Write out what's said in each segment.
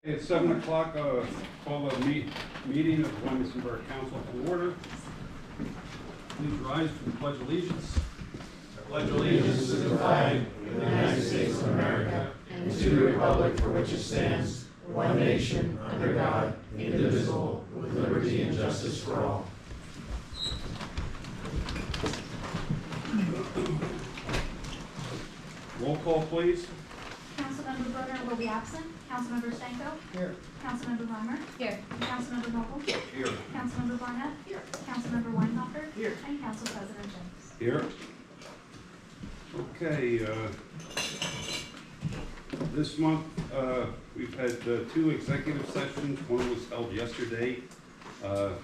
It's 7 o'clock, call the meeting of the Wyomissing Borough Council to order. Please rise for the Pledge of Allegiance. I pledge allegiance to the flag of the United States of America and to the republic for which it stands, one nation, under God, indivisible, with liberty and justice for all. Roll call, please. Councilmember Brunner will be absent. Councilmember Stanko? Here. Councilmember Reimer? Here. Councilmember Noble? Here. Councilmember Barnett? Here. Councilmember Weinhofer? Here. And Council President James. Here. Okay, this month, we've had two executive sessions. One was held yesterday,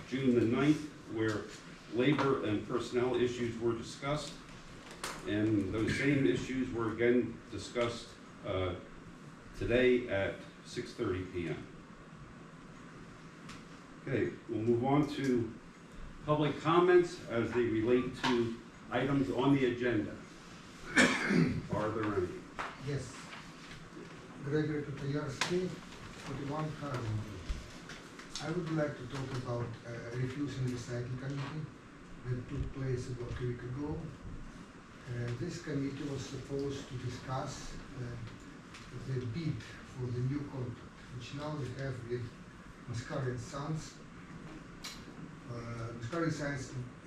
June the 9th, where labor and personnel issues were discussed. And those same issues were again discussed today at 6:30 p.m. Okay, we'll move on to public comments as they relate to items on the agenda. Are there any? Yes. Gregory Tutayarsky, 41 Cardinal. I would like to talk about refuse and recycling committee that took place about a week ago. This committee was supposed to discuss the bid for the new contract, which now we have with Mascari and Sons. Mascari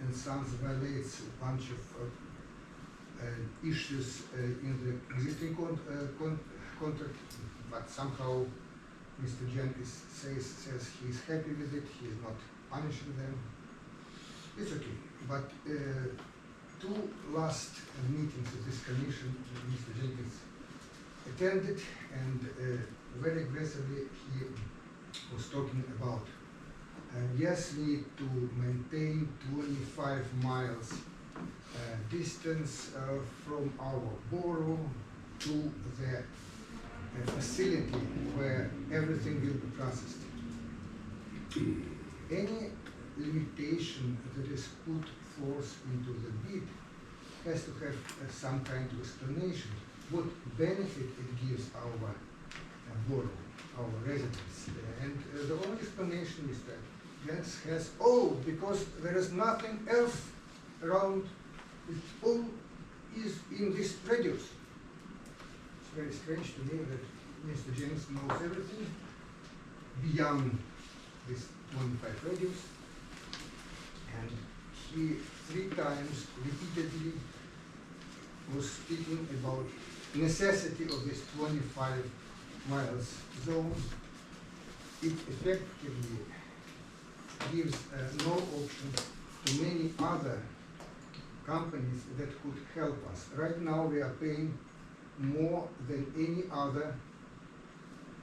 and Sons violates a bunch of issues in the existing contract, but somehow Mr. Jenkins says he's happy with it, he is not punishing them. It's okay, but two last meetings of this commission, Mr. Jenkins attended, and very aggressively he was talking about, yes, we need to maintain 25 miles distance from our borough to the facility where everything will be processed. Any limitation that is put forth into the bid has to have some kind of explanation, what benefit it gives our borough, our residents. And the only explanation is that Jens has, because there is nothing else around, it all is in this radius. It's very strange to me that Mr. James knows everything beyond this 25 radius, and he 3 times repeatedly was speaking about necessity of this 25 miles zone. It effectively gives no option to many other companies that could help us. Right now we are paying more than any other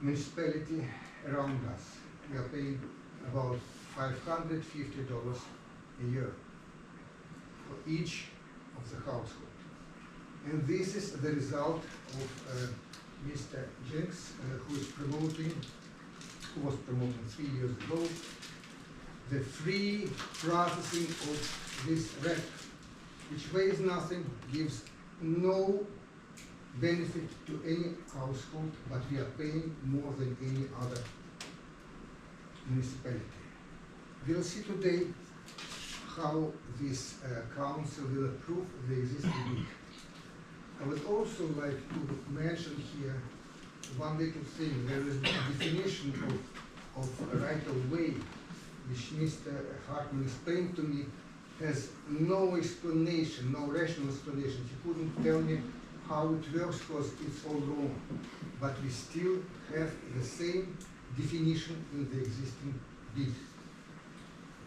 municipality around us. We are paying about $550 a year for each of the households. And this is the result of Mr. Jenks, who was promoting 3 years ago, the free processing of this wreck, which weighs nothing, gives no benefit to any household, but we are paying more than any other municipality. We'll see today how this council will approve the existing bid. I would also like to mention here one little thing. There is a definition of right-of-way, which Mr. Hartman explained to me, has no explanation, no rational explanation. He couldn't tell me how it works because it's all wrong. But we still have the same definition in the existing bid.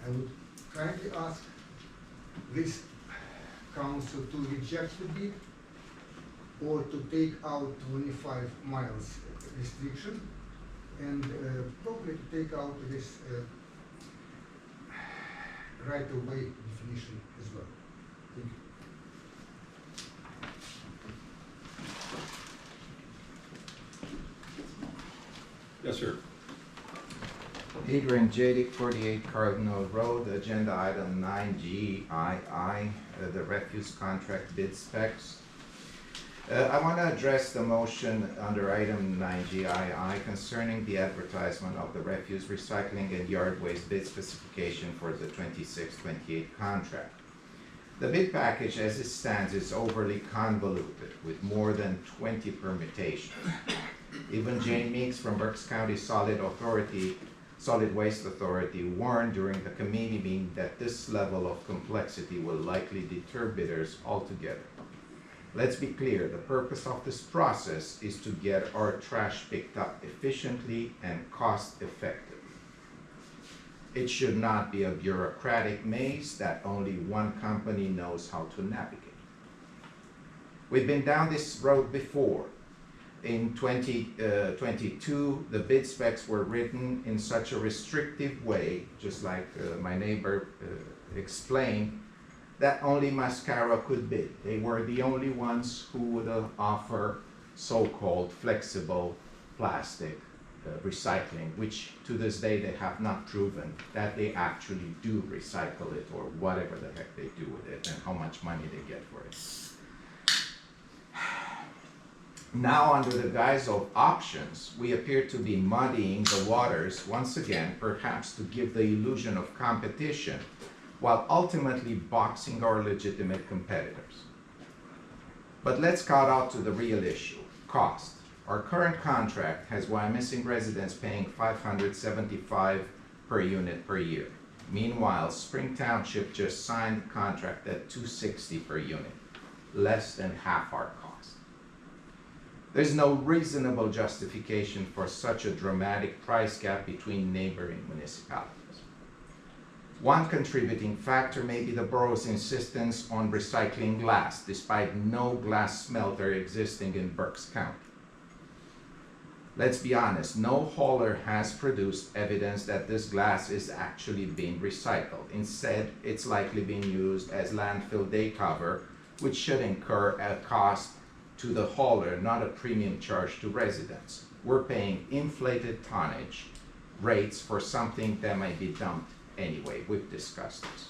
I would kindly ask this council to reject the bid or to take out 25 miles restriction, and probably to take out this right-of-way definition as well. Thank you. Yes, sir. Adrian Jadick, 48 Cardinal Road, agenda item 9G II, the refuse contract bid specs. I want to address the motion under item 9GII concerning the advertisement of the refuse recycling and yard waste bid specification for the 26-28 contract. The bid package as it stands is overly convoluted with more than 20 permutations. Even Jane Meeks from Berks County Solid Waste Authority warned during the committee meeting that this level of complexity will likely deter bidders altogether. Let's be clear, the purpose of this process is to get our trash picked up efficiently and cost effectively. It should not be a bureaucratic maze that only one company knows how to navigate. We've been down this road before. In 2022, the bid specs were written in such a restrictive way, just like my neighbor explained, that only Mascara could bid. They were the only ones who would offer so-called flexible plastic recycling, which to this day they have not proven that they actually do recycle it or whatever the heck they do with it and how much money they get for it. Now, under the guise of options, we appear to be muddying the waters once again, perhaps to give the illusion of competition, while ultimately boxing our legitimate competitors. But let's cut out to the real issue, cost. Our current contract has Wyomissing residents paying $575 per unit per year. Meanwhile, Spring Township just signed a contract at $260 per unit, less than half our cost. There's no reasonable justification for such a dramatic price gap between neighboring municipalities. One contributing factor may be the borough's insistence on recycling glass, despite no glass smelter existing in Berks County. Let's be honest, no hauler has produced evidence that this glass is actually being recycled. Instead, it's likely being used as landfill day cover, which should incur a cost to the hauler, not a premium charge to residents. We're paying inflated tonnage rates for something that might be dumped anyway. We've discussed this.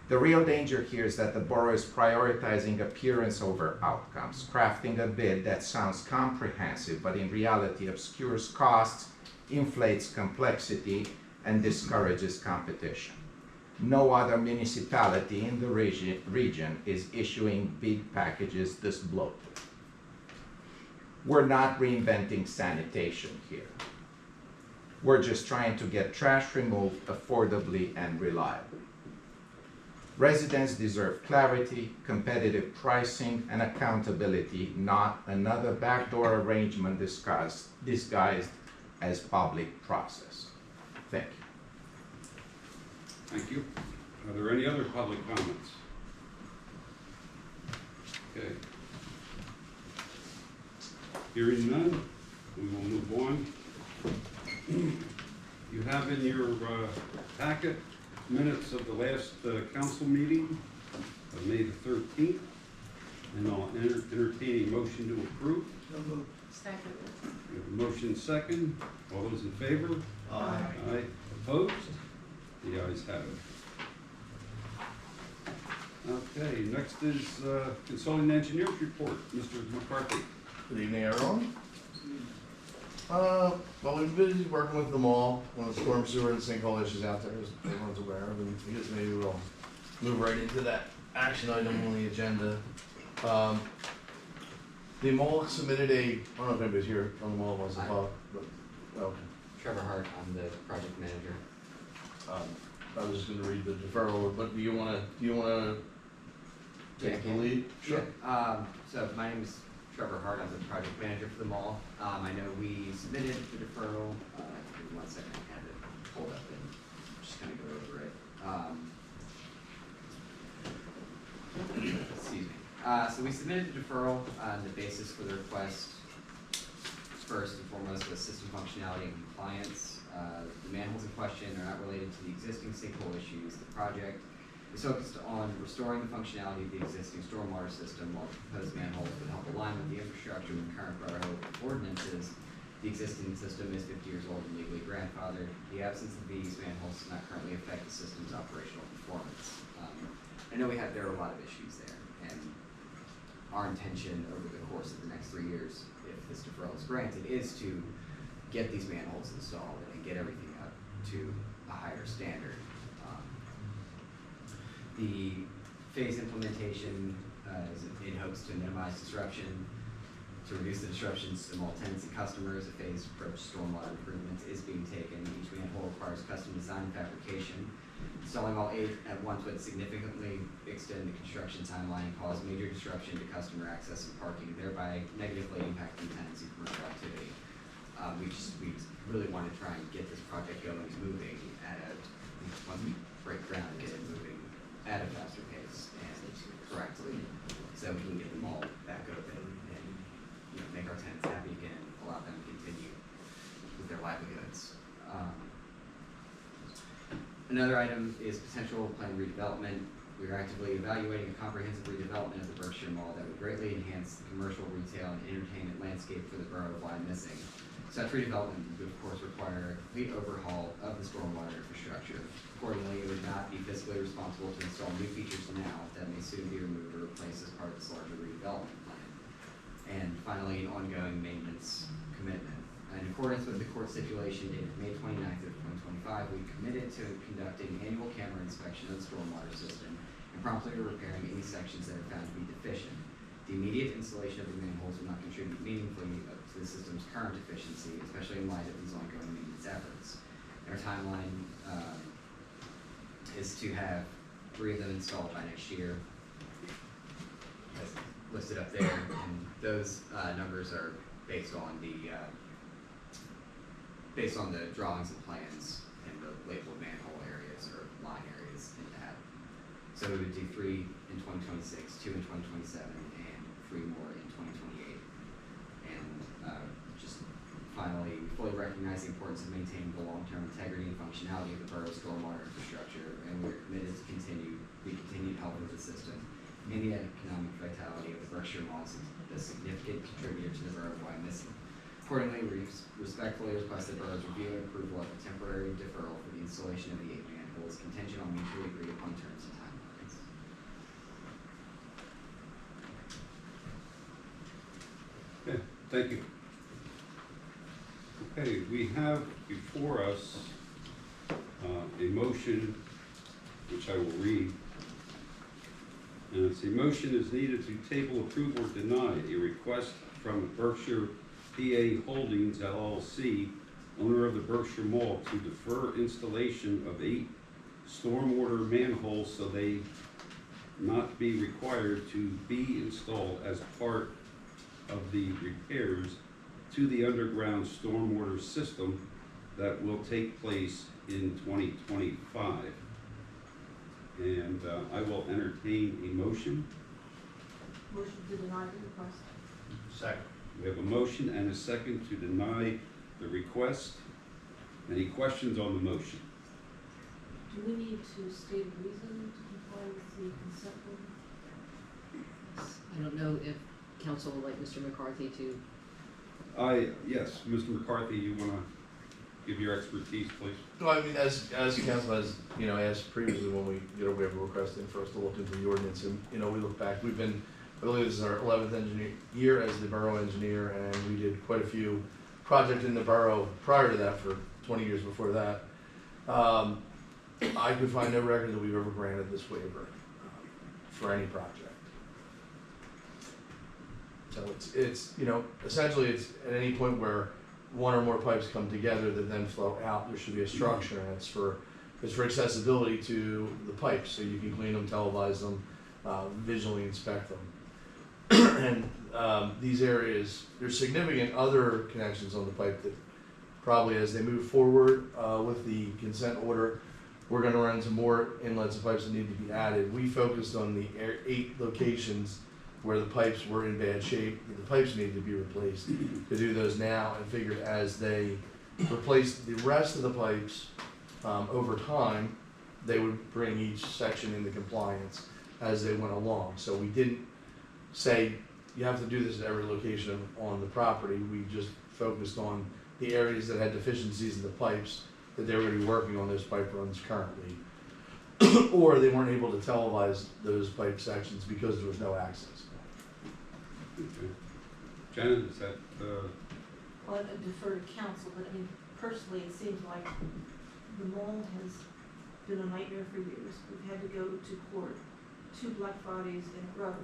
The real danger here is that the borough is prioritizing appearance over outcomes, crafting a bid that sounds comprehensive, but in reality obscures costs, inflates complexity, and discourages competition. No other municipality in the region is issuing bid packages this bloated. We're not reinventing sanitation here. We're just trying to get trash removed affordably and reliably. Residents deserve clarity, competitive pricing, and accountability, not another backdoor arrangement disguised as public process. Thank you. Thank you. Are there any other public comments? Okay. Hearing none, we will move on. You have in your packet minutes of the last council meeting of May the 13th, and I'll entertain a motion to approve. Second. We have a motion second. All those in favor? Aye. Aye. Opposed? The ayes have it. Okay, next is consulting engineer's report. Mr. McCarthy. Good evening, everyone. Well, we've been busy working with them all on the storm sewer and sinkhole issues out there, as everyone's aware of, and I guess maybe we'll move right into that action item on the agenda. The mall submitted I don't know if anybody's here from the mall wants to talk, but, okay. Trevor Hart, I'm the project manager. I was just gonna read the deferral, but do you wanna take the lead? Sure. Yeah, so my name is Trevor Hart, I'm the project manager for the mall. I know we submitted the deferral, give me 1 second, I have it pulled up and just kind of go over it. Excuse me. So we submitted the deferral, the basis for the request, first and foremost, was system functionality and compliance. The manholes in question are not related to the existing sinkhole issues. The project is focused on restoring the functionality of the existing stormwater system, while the proposed manholes would help align with the infrastructure and current borough ordinances. The existing system is 50 years old and legally grandfathered. The absence of these manholes does not currently affect the system's operational performance. I know there are a lot of issues there, and our intention over the course of the next 3 years, if this deferral is granted, is to get these manholes installed and get everything up to a higher standard. The phase implementation is in hopes to minimize disruption, to reduce the disruptions to all tenants and customers. A phased approach to stormwater improvements is being taken. Each manhole requires custom design and fabrication. Installing all 8 at once would significantly extend the construction timeline and cause major disruption to customer access and parking, thereby negatively impacting tenants and commercial activity. We really want to try and get this project going, moving once we break ground and get it moving at a faster pace and correctly, so we can get them all back open and make our tenants happy again, allow them to continue with their livelihoods. Another item is potential planned redevelopment. We are actively evaluating a comprehensive redevelopment of the Berkshire Mall that would greatly enhance the commercial, retail, and entertainment landscape for the borough of Wyomissing. Such redevelopment would, of course, require a complete overhaul of the stormwater infrastructure. Accordingly, it would not be fiscally responsible to install new features now that may soon be removed or replaced as part of this larger redevelopment plan. And finally, an ongoing maintenance commitment. In accordance with the court stipulation dated May 29th of 2025, we committed to conducting annual camera inspection of the stormwater system and promptly repairing any sections that are found to be deficient. The immediate installation of the manholes will not contribute meaningfully to the system's current efficiency, especially in light of these ongoing maintenance efforts. Our timeline is to have 3 of them installed by next year, as listed up there, and those numbers are based on the drawings and plans and the labeled manhole areas or line areas in that. So we would do 3 in 2026, 2 in 2027, and 3 more in 2028. And just finally, we fully recognize the importance of maintaining the long-term integrity and functionality of the borough's stormwater infrastructure, and we are committed to continued help with the system and the economic vitality of the Berkshire Mall is a significant contributor to the borough of Wyomissing. Accordingly, we respectfully request the borough's review and approval of a temporary deferral for the installation of the 8 manholes contingent on mutually agreed upon terms and timelines. Okay, thank you. Okay, we have before us a motion, which I will read. And it's a motion is needed to table, approve, or deny a request from Berkshire PA Holdings LLC, owner of the Berkshire Mall, to defer installation of 8 stormwater manholes so they not be required to be installed as part of the repairs to the underground stormwater system that will take place in 2025. And I will entertain a motion. Motion to deny the request. Second. We have a motion and a second to deny the request. Any questions on the motion? Do we need to state a reason to comply with the consent order? I don't know if council would like Mr. McCarthy to. Yes, Mr. McCarthy, you want to give your expertise, please? Well, I mean, as council has, asked previously when we, we have a request in for us to look into the ordinance, and, we look back, I believe this is our 11th year as the borough engineer, and we did quite a few projects in the borough prior to that for 20 years before that. I could find no record that we've ever granted this waiver for any project. So it's essentially it's at any point where one or more pipes come together that then flow out, there should be a structure, and it's for accessibility to the pipes, so you can clean them, televise them, visually inspect them. And these areas, there's significant other connections on the pipe that probably as they move forward with the consent order, we're going to run into more inlets and pipes that need to be added. We focused on the 8 locations where the pipes were in bad shape, the pipes needed to be replaced, to do those now, and figured as they replaced the rest of the pipes over time, they would bring each section into compliance as they went along. So we didn't say you have to do this at every location on the property. We just focused on the areas that had deficiencies in the pipes that they were going to be working on those pipe runs currently, or they weren't able to televise those pipe sections because there was no access. Okay. Janet, is that, Well, I defer to council, but I mean, personally, it seems like the mall has been a nightmare for years. We've had to go to court 2 Black Fridays in a row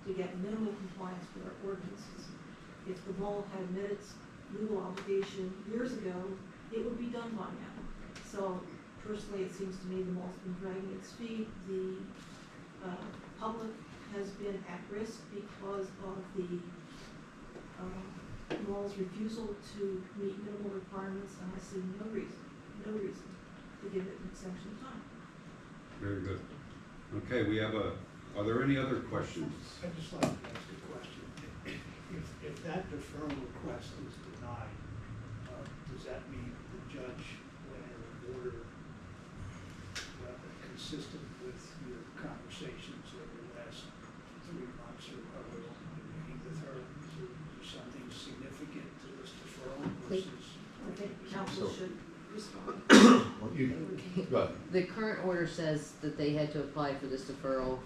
to get minimal compliance with our ordinances. If the mall had met its legal obligation years ago, it would be done by now. So personally, it seems to me the mall's been dragging its feet. The public has been at risk because of the mall's refusal to meet minimal requirements, and I see no reason to give it an extension of time. very good. Okay, we have are there any other questions? I'd just like to ask a question. If that deferral request is denied, does that mean the judge will enter an order consistent with your conversations over the last 3 months or however long you've been meeting with her? Is there something significant to this deferral versus? I think council should respond. Go ahead. The current order says that they had to apply for this deferral,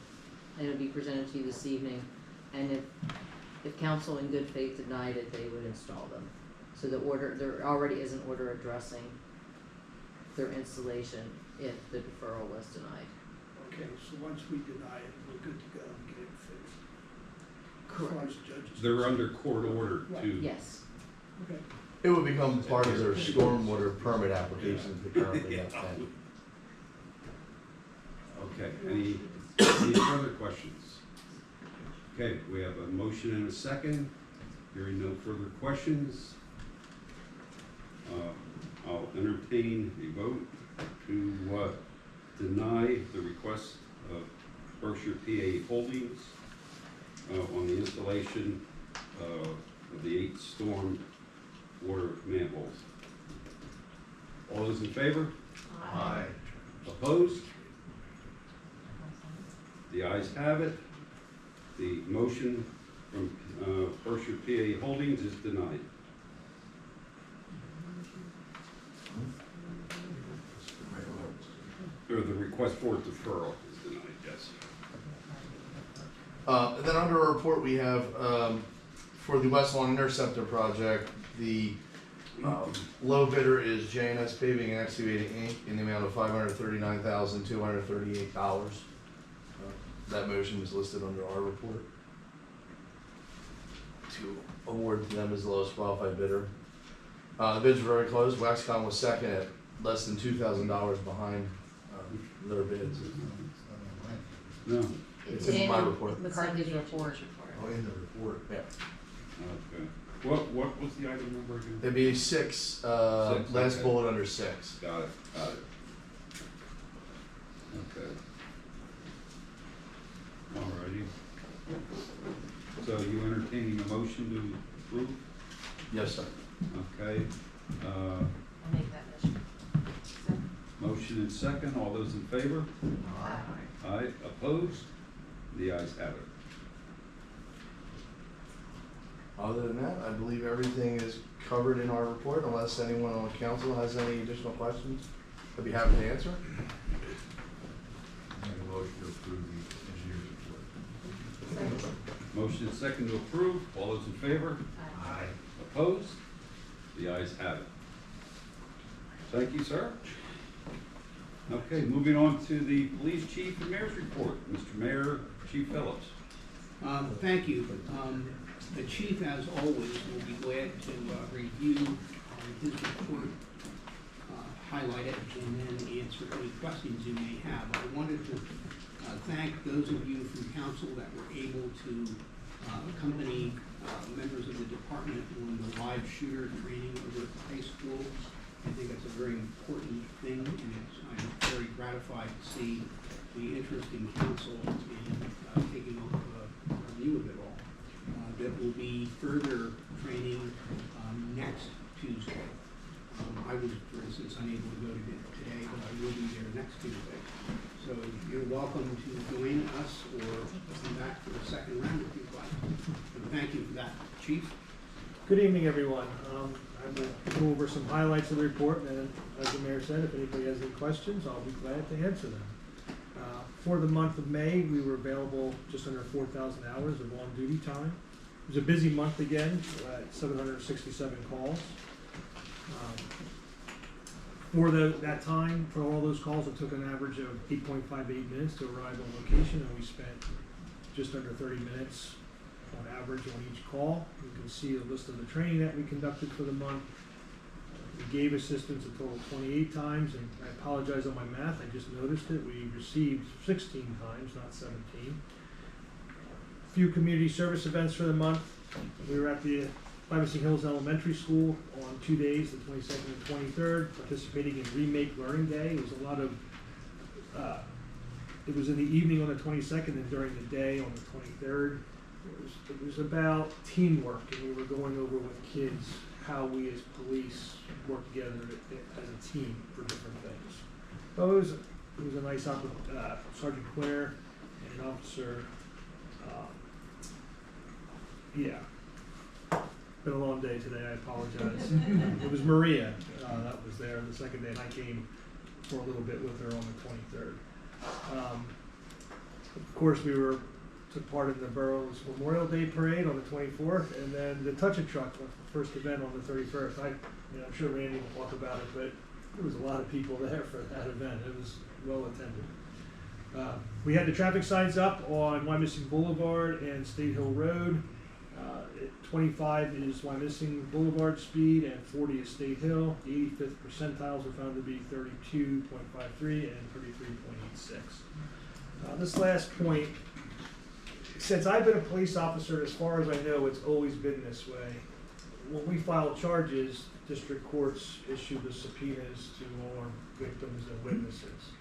and it would be presented to you this evening. And if council in good faith denied it, they would install them. So there already is an order addressing their installation if the deferral was denied. Okay, so once we deny it, we're good to go and get it fixed. Correct. As far as judges. They're under court order to, Yes. Okay. It would become part of their stormwater permit applications that currently have pending. okay, any further questions? Okay, we have a motion and a second. Hearing no further questions, I'll entertain a vote to deny the request of Berkshire PA Holdings on the installation of the 8 storm water manholes. All those in favor? Aye. Opposed? The ayes have it. The motion from Berkshire PA Holdings is denied. Or the request for deferral is denied, yes. And then under our report, we have, for the West Lawn Interceptor project, the low bidder is J&S Paving and Excavating Inc. in the amount of $539,238. That motion is listed under our report to award to them as the lowest qualified bidder. The bids were very close. Waxcom was second at less than $2,000 behind their bids. No, It's in my report. McCarthy's report. Oh, in the report. Yeah. okay. What was the item number again? It'd be 6, Six, last okay. bullet under 6. Got it. Okay. Alrighty. So you entertaining a motion to approve? Yes, sir. Okay. I'll make that motion. Motion and second. All those in favor? Aye. Opposed? The ayes have it. Other than that, I believe everything is covered in our report, unless anyone on council has any additional questions. I'd be happy to answer. Make a motion to approve the engineer's report. Motion and second to approve. All those in favor? Aye. Opposed? The ayes have it. Thank you, sir. Okay, moving on to the police chief and mayor's report. Mr. Mayor, Chief Phillips. Thank you. The chief, as always, will be glad to review his report, highlight it, and then answer any questions you may have. I wanted to thank those of you from council that were able to accompany members of the department on the live shooter training over at the high school. I think that's a very important thing, and I'm very gratified to see the interest in council in taking a review of it all. There will be further training next Tuesday. I was, for instance, unable to go to it today, but I will be there next Tuesday. So you're welcome to join us or come back for the second round if you'd like. So thank you for that, Chief. Good evening, everyone. I will go over some highlights of the report, and then, as the mayor said, if anybody has any questions, I'll be glad to answer them. For the month of May, we were available just under 4,000 hours of on-duty time. was a busy month again, 767 calls. For that time, for all those calls, it took an average of 8.58 minutes to arrive on location, and we spent just under 30 minutes on average on each call. You can see a list of the training that we conducted for the month. We gave assistance a total of 28 times, and I apologize on my math, I just noticed it. We received 16 times, not 17. A few community service events for the month. We were at the Wyomissing Hills Elementary School on 2 days, the 22nd and 23rd, participating in Remake Learning Day. It was a lot of, it was in the evening on the 22nd and during the day on the 23rd. It was about teamwork, and we were going over with kids how we as police work together as a team for different things. So it was a nice Sergeant Quinter and Officer, yeah. Been a long day today, I apologize. It was Maria that was there the second day, and I came for a little bit with her on the 23rd. Of course, we took part in the borough's Memorial Day Parade on the 24th, and then the Touch a Truck, the first event on the 31st. I'm sure Randy will talk about it, but there was a lot of people there for that event. It was well attended. We had the traffic signs up on Wyomissing Boulevard and State Hill Road. 25 is Wyomissing Boulevard speed and 40 is State Hill. The 85th percentiles were found to be 32.53 and 33.86. This last point, since I've been a police officer, as far as I know, it's always been this way. When we file charges, district courts issue the subpoenas to all our victims and witnesses.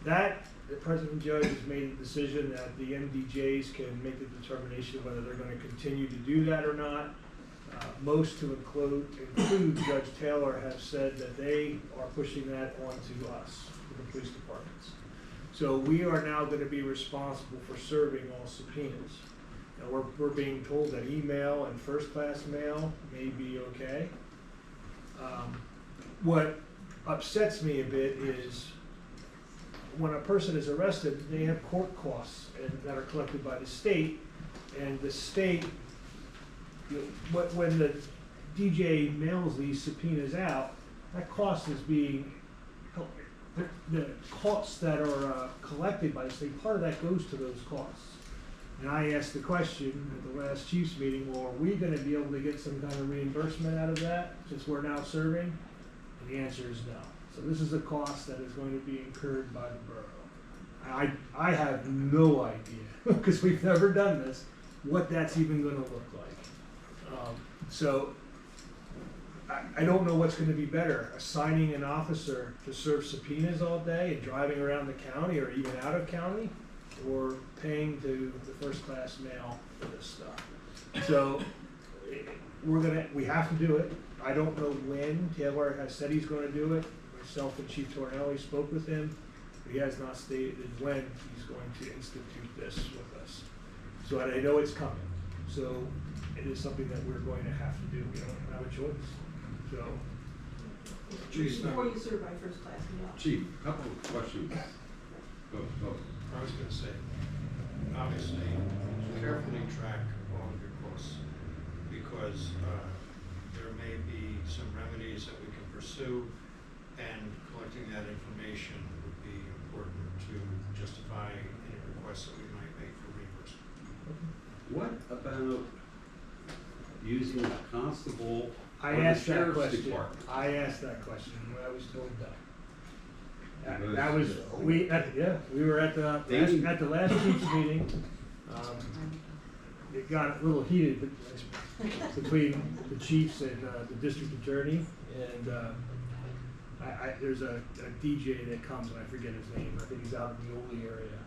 The president judge has made a decision that the MDJs can make the determination whether they're going to continue to do that or not. Most, to include Judge Taylor, have said that they are pushing that onto us, the police departments. So we are now going to be responsible for serving all subpoenas. Now we're being told that email and first-class mail may be okay. What upsets me a bit is when a person is arrested, they have court costs that are collected by the state, and the state, when the DJ mails these subpoenas out, that cost is being, the costs that are collected by the state, part of that goes to those costs. And I asked the question at the last chief's meeting, well, are we going to be able to get some kind of reimbursement out of that since we're now serving? And the answer is no. So this is a cost that is going to be incurred by the borough. I have no idea, because we've never done this, what that's even going to look like. So I don't know what's going to be better, assigning an officer to serve subpoenas all day and driving around the county or even out of county, or paying to the first-class mail for this stuff. So we have to do it. I don't know when. Taylor has said he's going to do it. Myself and Chief Tornelli spoke with him. He has not stated when he's going to institute this with us. So I know it's coming. So it is something that we're going to have to do. We don't have a choice. So. Before you serve by first class mail. Chief, a couple of questions. Go. I was gonna say, obviously, carefully track all of your costs, because there may be some remedies that we can pursue, and collecting that information would be important to justify any requests that we might make for reimbursement. What about using a constable I or the asked that sheriff's question. department? I asked that question when I was told no. Because- That was, we were at the last chief's meeting. It got a little heated between the chiefs and the district attorney, and there's a DJ that comes, and I forget his name. I think he's out in the Ole area.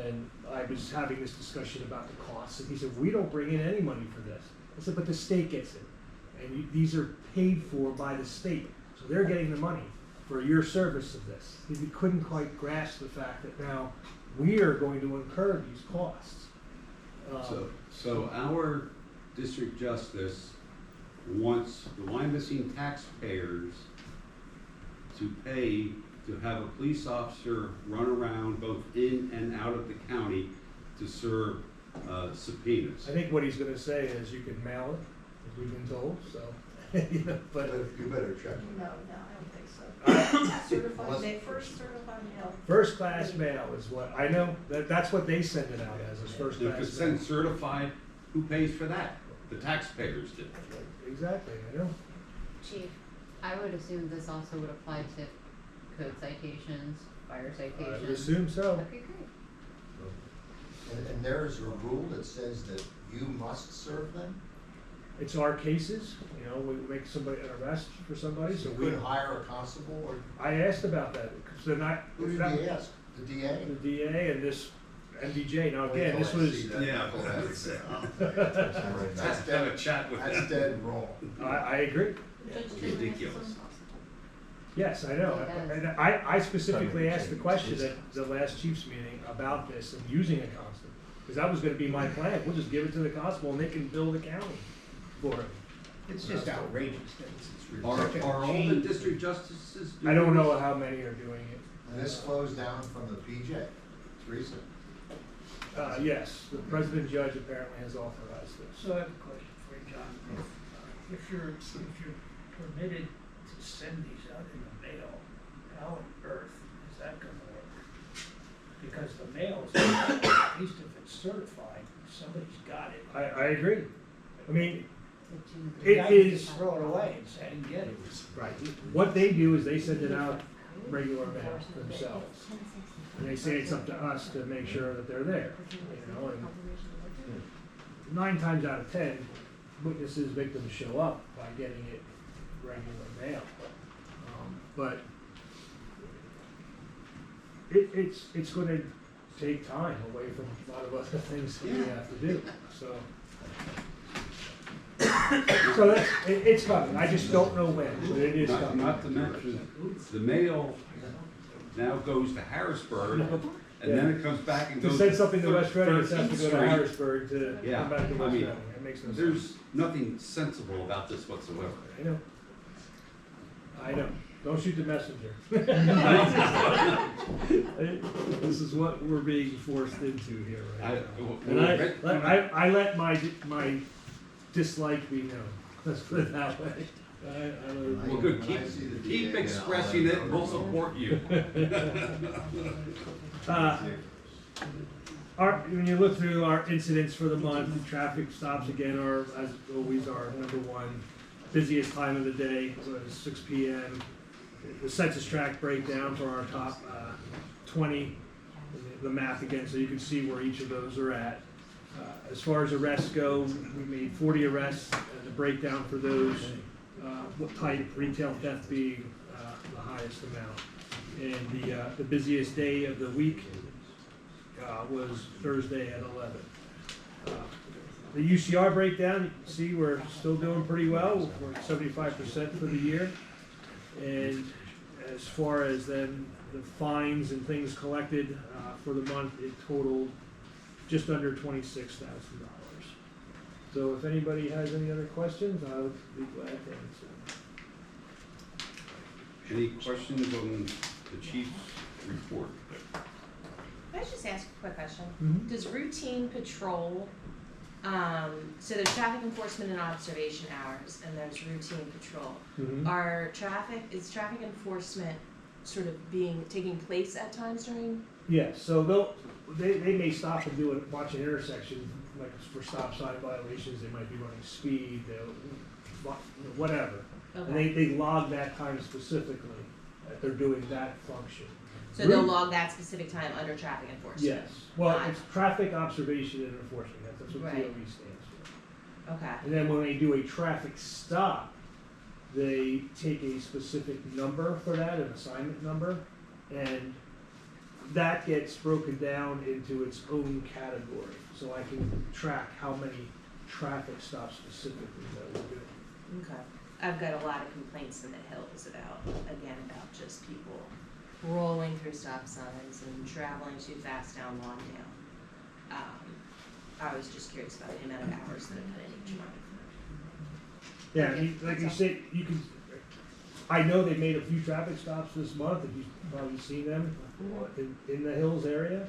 And I was having this discussion about the costs, and he said, we don't bring in any money for this. I said, but the state gets it, and these are paid for by the state, so they're getting the money for your service of this. He couldn't quite grasp the fact that now we are going to incur these costs. So our district justice wants the Wyomissing taxpayers to pay to have a police officer run around both in and out of the county to serve subpoenas. I think what he's gonna say is you can mail it, as we've been told, so, you know, but You better check. No, I don't think so. Certified, Unless- first certified mail. first class mail is what, I know, that's what they send it out as, is first If it's class mail. sent certified, who pays for that? The taxpayers do. Exactly, I know. Chief, I would assume this also would apply to code citations, fire I would citations. assume so. Okay, great. And there is a rule that says that you must serve them? It's our cases, you know, we make somebody, an arrest for somebody, so You we, could hire a constable or, I asked about that, because they're not. who did you ask? The DA? The DA and this MDJ, now again, this was, Yeah, That's have a dead, chat with that's them. dead wrong. I agree. Ridiculous. Yes, I know, and I specifically asked the question at the last chief's meeting about this and using a constable, because that was gonna be my plan, we'll just give it to the constable and they can bill the county for it. It's just outrageous that it's Are, such a are all the change. district justices I don't doing know this? how many are doing it. And this flows down from the PJ. It's recent. Yes, the president judge apparently has authorized this. So I have a question for you, John. If you're permitted to send these out in the mail, how on earth is that gonna work? Because the mail is, at least if it's certified, somebody's got it. I agree. I mean, The it guy can is, just throw it away and say, I didn't get it. right, what they do is they send it out regular mail themselves. And they say it's up to us to make sure that they're there, you know, and 9 times out of 10, witnesses, victims show up by getting it regular mail. But it's gonna take time away from a lot of other things that we have to do, so. So that's, it's coming, I just don't know when, but it is Not, coming. not to mention, the mail now goes to Harrisburg, and then it comes back and To goes. send something to West Reading, it has to 13th go to Street. Harrisburg to Yeah, come back to I West mean, Reading, that makes no sense. There's nothing sensible about this whatsoever. I know, don't shoot the messenger. This is what we're being forced into here right now. And I let my dislike be known, let's put it that way. Well, good, When I see the keep DA, expressing it, we'll support you. When you look through our incidents for the month, traffic stops again are, as always, our number one busiest time of the day, so it's 6 p.m. The census tract breakdown for our top 20, the math again, so you can see where each of those are at. As far as arrests go, we made 40 arrests, and the breakdown for those, what type, retail theft being the highest amount. And the busiest day of the week was Thursday at 11. The UCR breakdown, you can see we're still doing pretty well. We're at 75% for the year. And as far as then the fines and things collected for the month, it totaled just under $26,000. So if anybody has any other questions, I would be glad to answer. Any questions on the chief's report? Can I just ask a quick question? Mhm. Does routine patrol, so there's traffic enforcement and observation hours, and there's routine patrol. Mhm. Is traffic enforcement sort of taking place at times during? Yes, so they may stop and watch an intersection, like for stop sign violations, they might be running speed, whatever. And Okay. they log that time specifically, that they're doing that function. So they'll log that specific time under traffic enforcement? Yes, well, it's traffic observation and enforcement, that's what Right. TOE stands for. Okay, And then when they do a traffic stop, they take a specific number for that, an assignment number, and that gets broken down into its own category. So I can track how many traffic stops specifically that we're doing. okay. I've got a lot of complaints in the hills about just people rolling through stop signs and traveling too fast down Lawndale. I was just curious about the amount of hours that are put in each month. Yeah, I Okay, mean, like you that's all. said, you can, I know they made a few traffic stops this month, if you've probably seen them in the Hills area.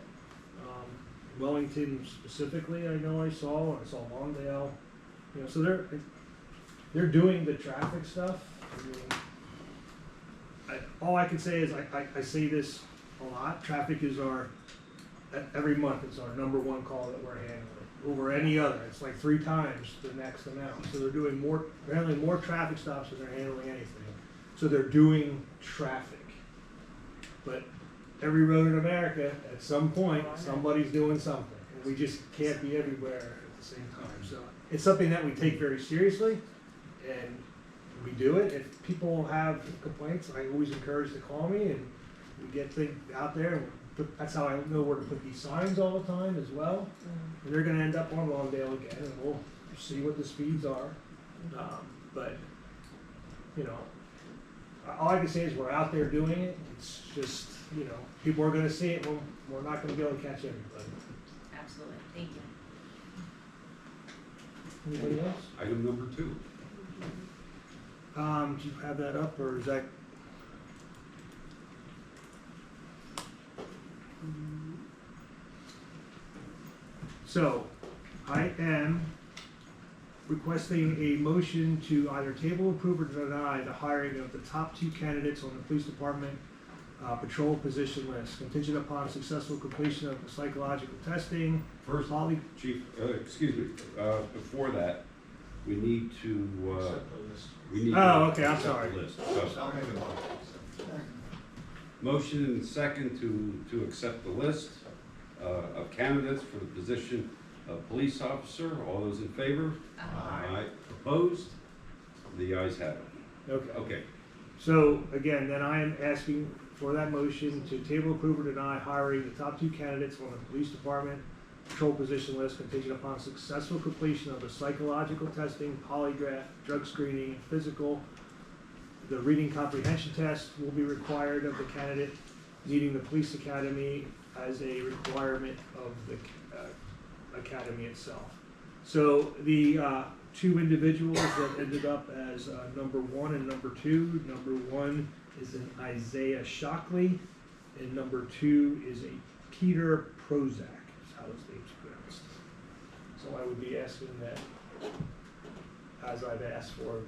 Wellington specifically, I know I saw Lawndale, you know, so they're doing the traffic stuff. I mean, all I can say is I say this a lot, traffic is every month it's our number one call that we're handling over any other. It's like 3 times the next amount. So they're handling more traffic stops than they're handling anything. So they're doing traffic. But every road in America, at some point, somebody's doing something. And we just can't be everywhere at the same time. So it's something that we take very seriously, and we do it. If people have complaints, I always encourage to call me, and we get things out there. And that's how I know where to put these signs all the time as well. And they're gonna end up on Lawndale again, and we'll see what the speeds are. But, you know, all I can say is we're out there doing it. It's just, you know, people are gonna see it, we're not gonna be able to catch everybody. Absolutely, thank you. Anybody else? Item number 2. Do you have that up, or is that? So, I am requesting a motion to either table, approve, or deny the hiring of the top 2 candidates on the police department patrol position list, contingent upon successful completion of the psychological testing. First, Chief, excuse me, before that, we need to, okay, I'm accept sorry. the list. So, motion and second to accept the list of candidates for the position of police officer. All those in favor? Aye. Opposed? The ayes have it. Okay. So again, then I am asking for that motion to table, approve, or deny hiring the top 2 candidates on the police department patrol position list, contingent upon successful completion of the psychological testing, polygraph, drug screening, and physical. The reading comprehension test will be required of the candidate needing the police academy as a requirement of the academy itself. So the 2 individuals that ended up as number 1 and number 2. Number 1 is an Isaiah Shockley, and number 2 is a Peter Prozac, is how his name's pronounced. So I would be asking that, as I've asked for,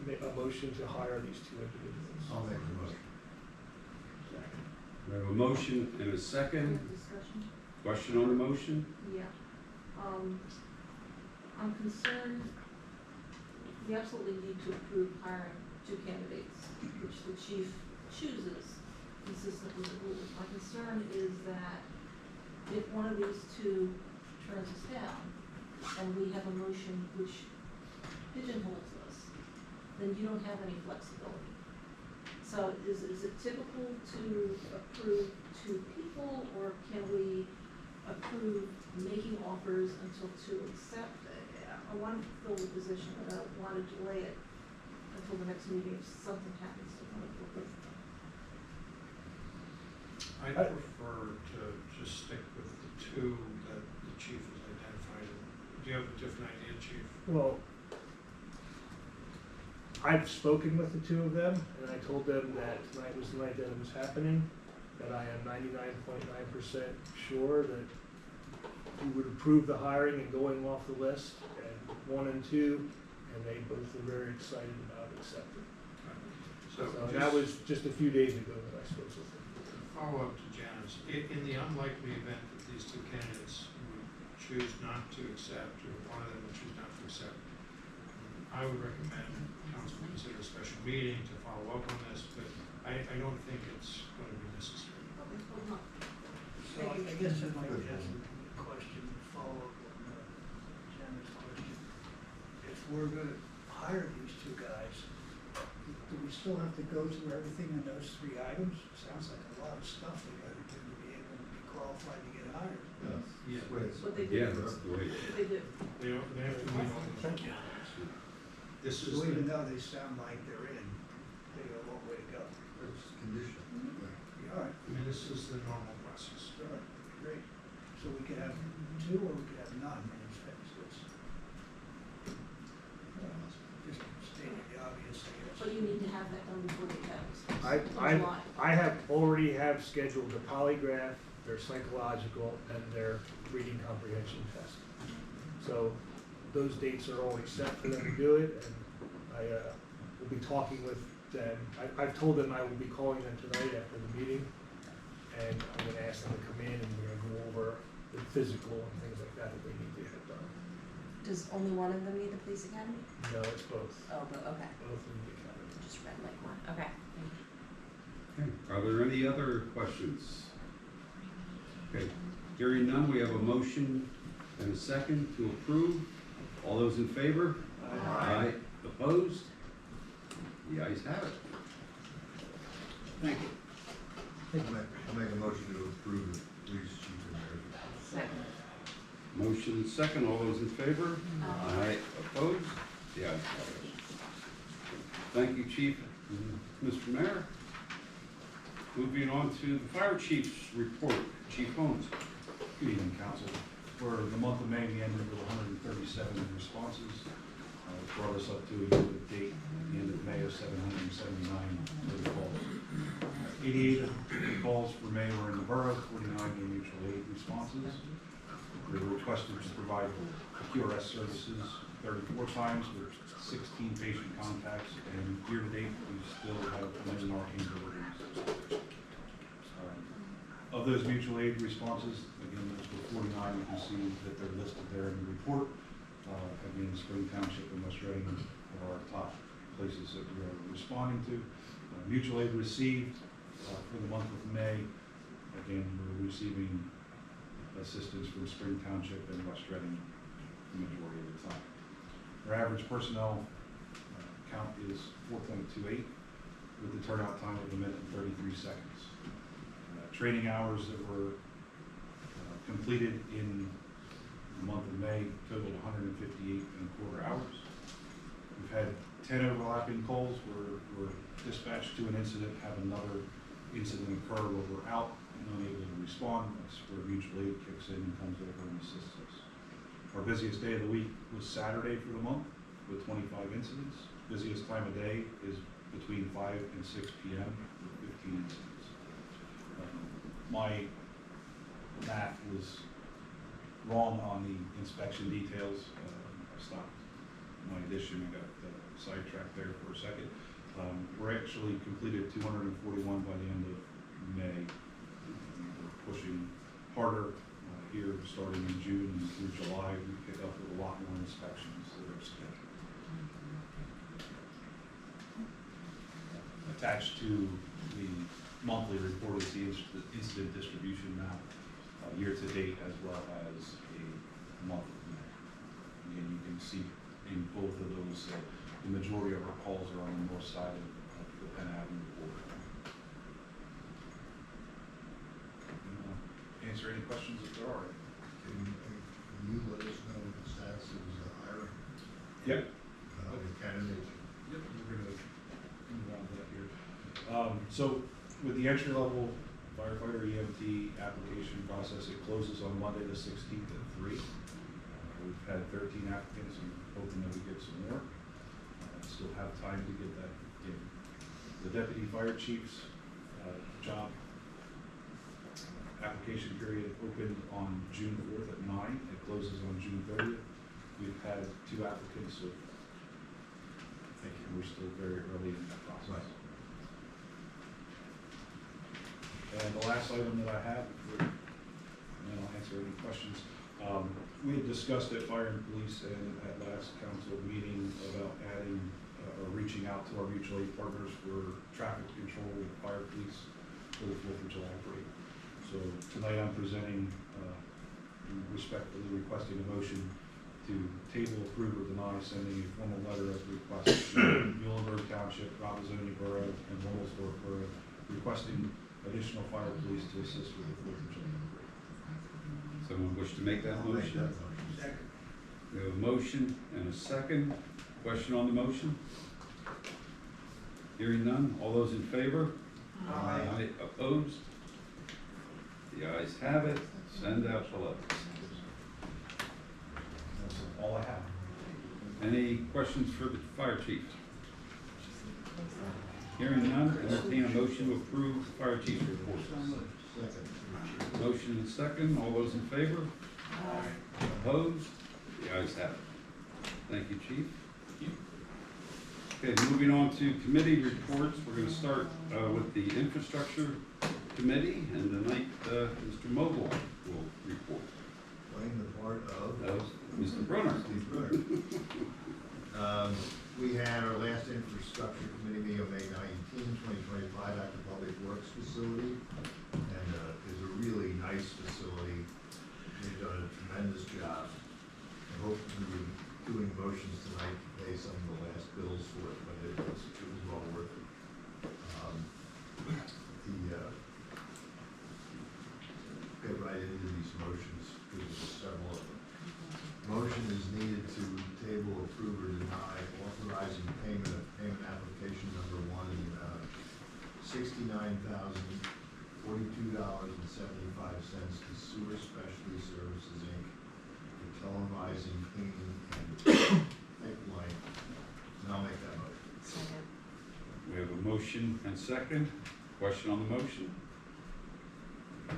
a motion to hire these 2 individuals. I'll make the motion. We have a motion and a second. Discussion? Question on the motion? Yeah. I'm concerned, we absolutely need to approve hiring 2 candidates, which the chief chooses consistent with the rules. My concern is that if one of these 2 turns us down, and we have a motion which pigeonholes us, then you don't have any flexibility. So is it typical to approve 2 people, or can we approve making offers until 2 accept? I want to fill the position, but I don't want to delay it until the next meeting if something happens to one of them. I prefer to just stick with the 2 that the chief has identified. Do you have a different idea, Chief? Well, I've spoken with the 2 of them, and I told them that tonight was the night that it was happening, that I am 99.9% sure that we would approve the hiring and going off the list, and 1 and 2, and they both were very excited about accepting. So that was just a few days ago that I spoke with them. Follow up to Janice. In the unlikely event that these 2 candidates would choose not to accept, or one of them would choose not to accept, I would recommend council consider a special meeting to follow up on this, but I don't think it's going to be necessary. So I guess I'd like to ask a question, follow up on Janice's question. If we're going to hire these 2 guys, do we still have to go through everything in those 3 items? Sounds like a lot of stuff they got to do to be able to be qualified to get hired. Yeah. What they do. Yeah, that's the way. They do. They have to meet all the. Thank you. This is. So even though they sound like they're in, they got a long way to go. It's condition. All right, I mean, this is the normal process. all right, great. So we could have 2 or we could have none in this phase. Just stating the obvious, I guess. But you need to have that done before the test. I have already scheduled the polygraph their psychological, and their reading comprehension test. So those dates are always set for them to do it, and I will be talking with them. I've told them I will be calling them tonight after the meeting, and I'm gonna ask them to come in, and we're gonna go over the physical and things like that they need to get done. Does only one of them need the police academy? No, it's both. Oh, but, okay, Both need the academy. just read like one, okay. Okay, are there any other questions? Okay, hearing none, we have a motion and a second to approve. All those in favor? Aye. Opposed? The ayes have it. Thank you. I'll make a motion to approve the police chief emeritus. Second. Motion and second, all those in favor? Aye. Opposed? The ayes have it. Thank you, Chief. Mr. Mayor? Moving on to the fire chief's report. Chief Holmes. Good evening, council. For the month of May, we ended with 137 responses. Which brought us up to a year-to-date at the end of May of 779 total calls. 88 of the calls for May were in the borough, 49 were mutual aid responses. We were requested to provide QRS services 34 times with 16 patient contacts, and year-to-date, we still have 11 arcane deliveries. Of those mutual aid responses, again, those were 49, you can see that they're listed there in the report. Again, Spring Township and West Reading are our top places that we are responding to. Mutual aid received for the month of May, again, we're receiving assistance from Spring Township and West Reading the majority of the time. Our average personnel count is 4.28 with the turnout time of 1 minute and 33 seconds. Training hours that were completed in the month of May totaled 158.25 hours. We've had 10 overlapping calls where we're dispatched to an incident, have another incident occur where we're out and unable to respond. That's where mutual aid kicks in and comes over and assists us. Our busiest day of the week was Saturday for the month with 25 incidents. Busiest time of day is between 5 and 6 p.m. with 15 incidents. My math was wrong on the inspection details. I stopped my addition and got sidetracked there for a second. We're actually completed 241 by the end of May. We're pushing harder here starting in June and through July. We pick up with a lot more inspections that are scheduled. Attached to the monthly report is the incident distribution map, year to date as well as a month of May. Again, you can see in both of those the majority of our calls are on the north side of the Penn Avenue border. Answer any questions if there are. Can you let us know what the status is hiring? Yep. The candidates? Yep, we're going to move on to that here. So with the entry level firefighter EMT application process, it closes on Monday the 16th at 3. We've had 13 applicants and hoping that we get some more. Still have time to get that in. The deputy fire chief's job application period opened on June 4th at 9. It closes on June 30th. We've had 2 applicants, so I think we're still very early in that process. Right. And the last item that I have, and then I'll answer any questions. We had discussed at Fire and Police and at last council meeting about adding or reaching out to our mutual aid partners for traffic control with Fire Police for the 4th of July parade. So tonight I'm presenting, respectfully requesting a motion to table, approve, or deny sending a formal letter as requested to Muhlenberg Township, Robinsoni Borough, and Rummelsdorf Borough, requesting additional fire police to assist with the 4th of July parade. Someone wish to make that I'll make motion? that motion. Second. We have a motion and a second. Question on the motion? Hearing none, all those in favor? Aye. Opposed? The ayes have it. Send out the letters. That's all I have. Any questions for the fire chief? Hearing none, entertain a motion to approve fire chief's report. Motion and second, all those in favor? Opposed? The ayes have it. Thank you, Chief. Okay, moving on to committee reports, we're gonna start with the infrastructure committee, and tonight, Mr. Mogul will report. Playing the part of That was Mr. Brunner. Steve Brunner. We had our last infrastructure committee meeting on May 19, 2025 at the Public Works Facility. And it's a really nice facility. They've done a tremendous job. I hope we're doing motions tonight to pay some of the last bills for it, but it was well worth it. Get right into these motions, because there's several of them. Motion is needed to table, approve, or deny authorizing payment of payment application number 1 in the amount of $69,042.75 to Sewer Specialty Services, Inc. for televising, cleaning, and pipeline. And I'll make that motion. Second. We have a motion and second. Question on the motion?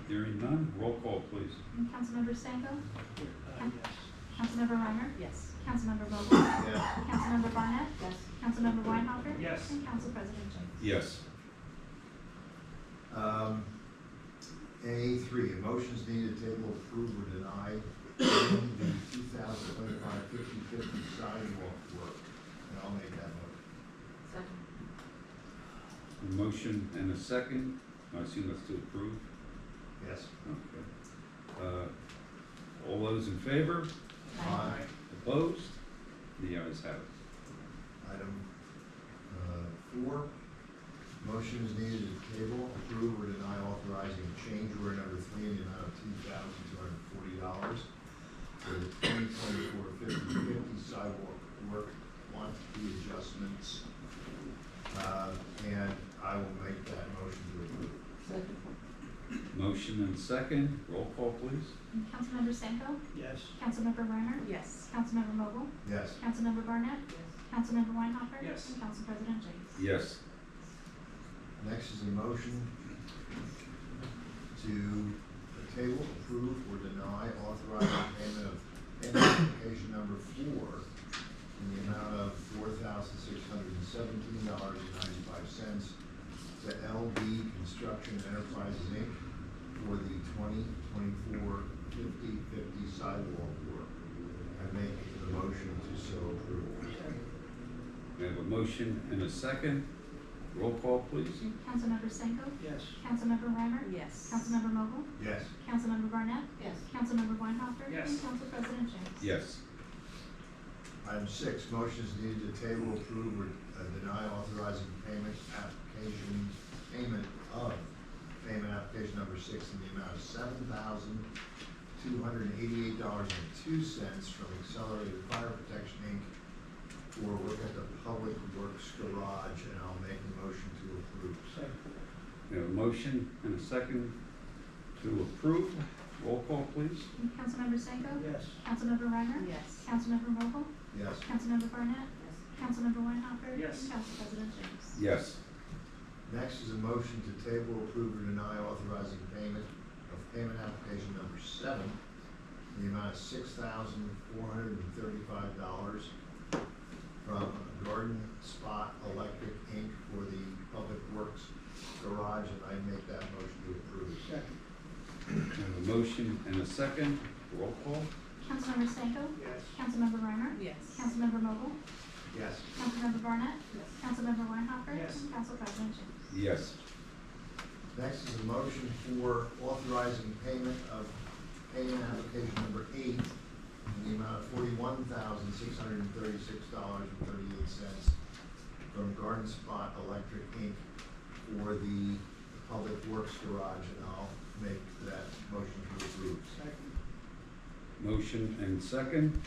Hearing none, roll call, please. Councilmember Stanko? Yes. Councilmember Reimer? Yes. Councilmember Vogel? Yes. Councilmember Barnett? Yes. Councilmember Weinhofer? Yes. And Council President James? Yes. A3, a motion is needed to table, approve, or deny the 2025 50/50 sidewalk work. And I'll make that motion. Second. A motion and a second. I assume that's to approve. Yes. Okay. All those in favor? Aye. Opposed? The ayes have it. Item 4, motion is needed to table, approve, or deny authorizing change order number 3 in the amount of $2,240 for the 2024 50/50 sidewalk work quantity adjustments. And I will make that motion to approve. Second. Motion and second. Roll call, please. Councilmember Stanko? Yes. Councilmember Reimer? Yes. Councilmember Vogel? Yes. Councilmember Barnett? Councilmember Weinhofer? Yes. And Council President James? Yes. Next is a motion to table, approve, or deny authorizing payment of payment application number 4 in the amount of $4,617.95 to LB Construction Enterprises, Inc. for the 2024 50/50 sidewalk work. I make the motion to so approve. We have a motion and a second. Roll call, please. Councilmember Stanko? Yes. Councilmember Reimer? Yes. Councilmember Vogel? Yes. Councilmember Barnett? Yes. Councilmember Weinhofer? Yes. And Council President James? Yes. Item 6, motion is needed to table, approve, or deny authorizing payment of payment application number 6 in the amount of $7,288.02 from Accelerated Fire Protection, Inc. for work at the Public Works Garage, and I'll make the motion to approve. Second. We have a motion and a second to approve. Roll call, please. Councilmember Stanko? Yes. Councilmember Reimer? Yes. Councilmember Vogel? Yes. Councilmember Barnett? Councilmember Weinhofer? Yes. And Council President James? Yes. Next is a motion to table, approve, or deny authorizing payment of payment application number 7 in the amount of $6,435 from Garden Spot Electric, Inc. for the Public Works Garage, and I make that motion to approve. Second. We have a motion and a second. Roll call. Councilmember Stanko? Yes. Councilmember Reimer? Yes. Councilmember Vogel? Yes. Councilmember Barnett? Yes. Councilmember Weinhofer? Yes. And Council President James? Yes. Next is a motion for authorizing payment of payment application number 8 in the amount of $41,636.38 from Garden Spot Electric, Inc. for the Public Works Garage, and I'll make that motion to approve. Second. Motion and second.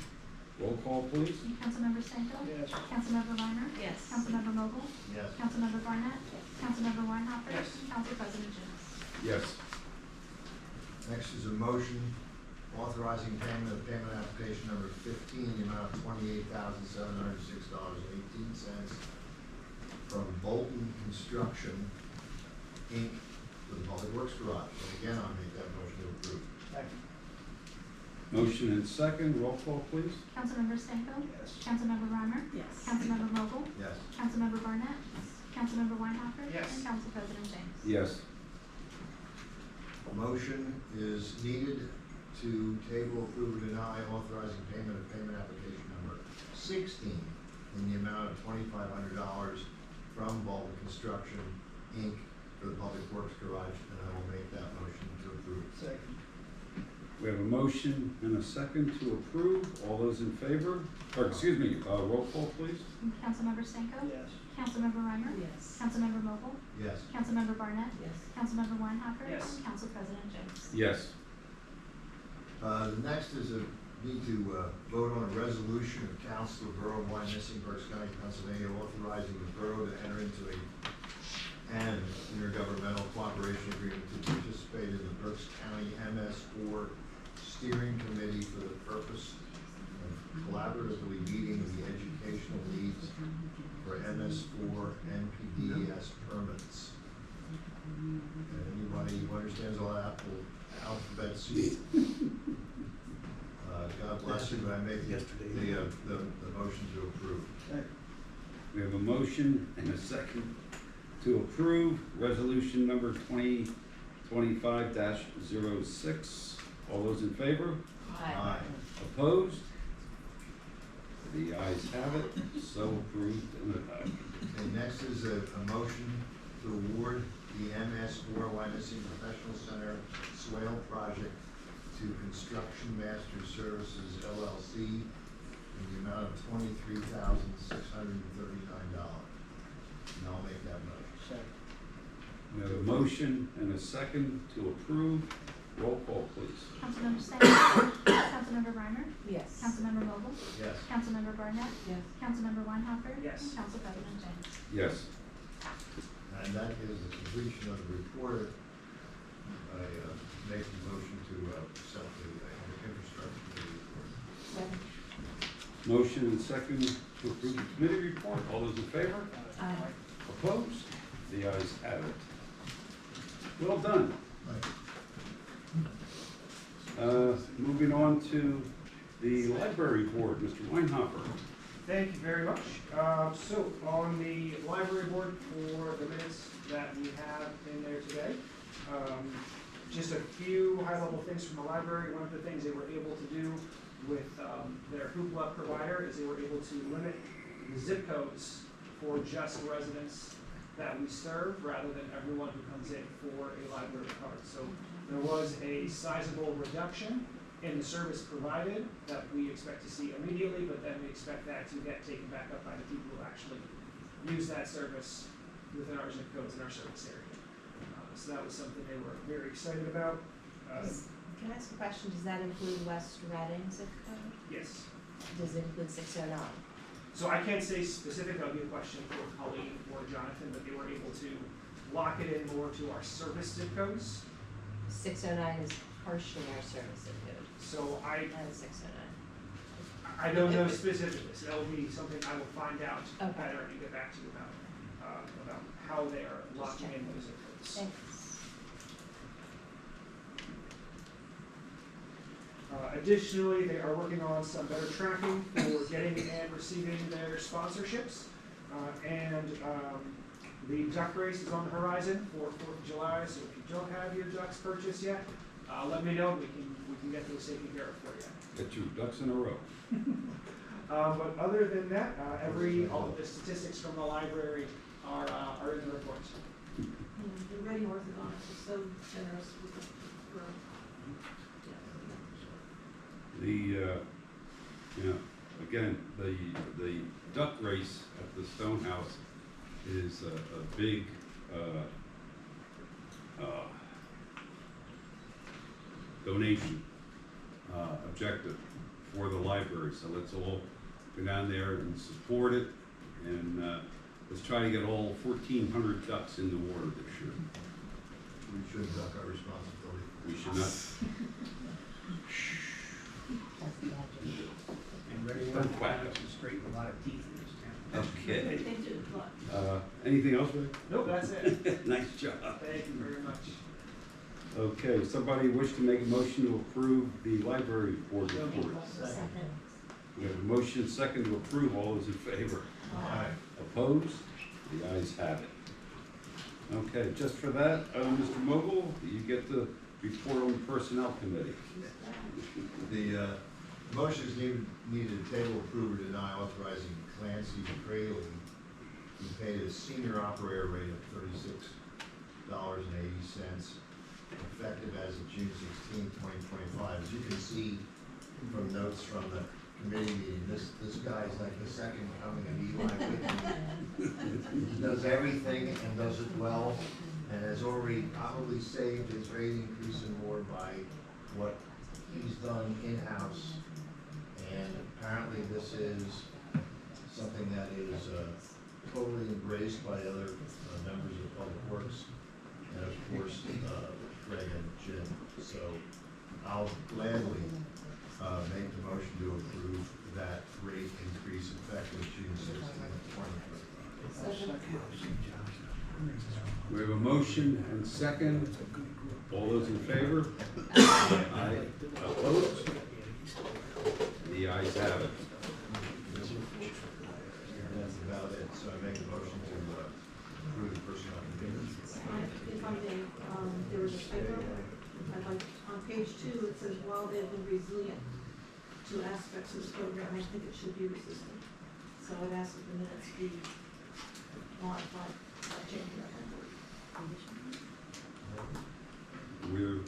Roll call, please. Councilmember Stanko? Yes. Councilmember Reimer? Yes. Councilmember Vogel? Yes. Councilmember Barnett? Councilmember Weinhofer? Yes. And Council President James? Yes. Next is a motion authorizing payment of payment application number 15 in the amount of $28,706.18 from Bolton Construction, Inc. for the Public Works Garage. And again, I'll make that motion to approve. Motion and second, roll call please. Councilmember Stanko? Yes. Councilmember Reimer? Yes. Councilmember Vogel? Yes. Councilmember Barnett? Councilmember Weinhofer? Yes. And Council President James? Yes. A motion is needed to table, approve, or deny authorizing payment of payment application number 16 in the amount of $2,500 from Bolton Construction, Inc. for the Public Works Garage, and I will make that motion to approve. Second. We have a motion and a second to approve. All those in favor? Or excuse me, roll call please. Councilmember Stanko? Yes. Councilmember Reimer? Yes. Councilmember Vogel? Yes. Councilmember Barnett? Yes. Councilmember Weinhofer? Yes. And Council President James? Yes. The next is a need to vote on a resolution of Council of Borough of Wyomissing, Berks County, Pennsylvania, authorizing the borough to enter into an intergovernmental cooperation agreement to participate in the Berks County MS4 Steering Committee for the purpose of collaboratively meeting the educational needs for MS4 NPDES permits. And anybody who understands all that alphabet soup, God bless you, but I make the motion to approve. We have a motion and a second to approve resolution number 2025-06. All those in favor? Aye. Opposed? The ayes have it, so approved and adopted. Okay, next is a motion to award the MS4 Wyomissing Professional Center Swale Project to Construction Master Services LLC in the amount of $23,639. And I'll make that motion. Second. We have a motion and a second to approve. Roll call please. Councilmember Stanko? Councilmember Reimer? Yes. Councilmember Vogel? Yes. Councilmember Barnett? Yes. Councilmember Weinhofer? Yes. And Council President James? Yes. And that is the completion of the report. I make the motion to accept the infrastructure committee report. Second. Motion and second to approve the committee report. All those in favor? Aye. Opposed? The ayes have it. Well done. Moving on to the library board, Mr. Weinhofer. Thank you very much. So on the library board for the minutes that we have in there today, just a few high-level things from the library. One of the things they were able to do with their hoopla provider is they were able to limit the zip codes for just residents that we serve rather than everyone who comes in for a library card. So there was a sizable reduction in the service provided that we expect to see immediately, but then we expect that to get taken back up by the people who actually use that service within our zip codes in our service area. So that was something they were very excited about. Can I ask a question? Does that include West Reading zip code? Yes. Does it include 609? So I can't say specific, that'll be a question for Colleen or Jonathan, but they were able to lock it in more to our service zip codes. 609 is partially our service zip code. So I And 609. don't know specifically, so that will be something I will find out Okay. better and get back to you about how they are locking in those zip codes. Thanks. Additionally, they are working on some better tracking for getting and receiving their sponsorships. The duck race is on the horizon for 4th of July, so if you don't have your ducks purchased yet, let me know, we can get those taken care of for you. Get your ducks in a row. But other than that, all of the statistics from the library are in the report. The Reading Orthodox is so generous with the borough. Again, the duck race at the Stonehouse is a big, donation, objective for the library. So let's all go down there and support it, and, let's try to get all 1,400 ducks in the water this year. We should duck our responsibility. We should not. And Reading Orthodox has straightened a lot of teeth in this town. Okay. Thank you. Anything else, Rick? Nope, that's it. Nice job. Thank you very much. Okay, somebody wish to make a motion to approve the library board report? We have a motion second to approve. All those in favor? Aye. Opposed? The ayes have it. Okay, just for that, Mr. Mogul, you get the report on the personnel committee. The motion is needed to table, approve, or deny authorizing Clancy Cradley to be paid a senior operator rate of $36.80, effective as of June 16, 2025. As you can see from notes from the committee meeting, this guy's like the second coming of Eli Whitney. He does everything and does it well, and has already probably saved his rate increase and more by what he's done in-house. And apparently this is something that is totally embraced by other members of Public Works, and of course, Greg and Jim. So I'll gladly make the motion to approve that rate increase effective June 16, 2025. We have a motion and second. All those in favor? Aye. Opposed? The ayes have it. That's about it. So I make a motion to approve the personnel committee. If I may, there was a typo. I'd like, on page 2, it says, while they've been resilient to aspects of this program, I think it should be resistant. So I'd ask that the minutes be modified by changing that word. We're,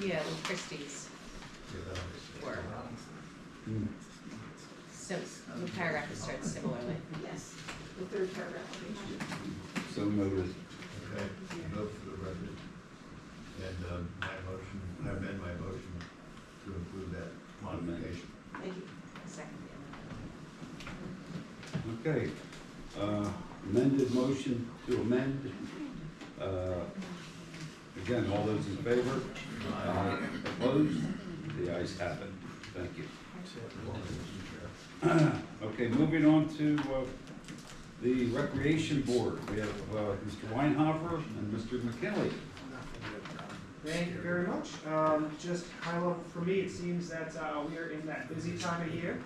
Yeah, with Christie's work. So the paragraph that starts similarly. Yes, the third paragraph of page 2. so noted. Okay, vote for the record. And my motion, I amend my motion to include that modification. Thank you. Second. Okay, amended motion to amend. Again, all those in favor? Opposed? The ayes have it. Thank you. Okay, moving on to the Recreation Board. We have Mr. Weinhofer and Mr. McKinley. Thank you very much. Just high level for me, it seems that we are in that busy time of year.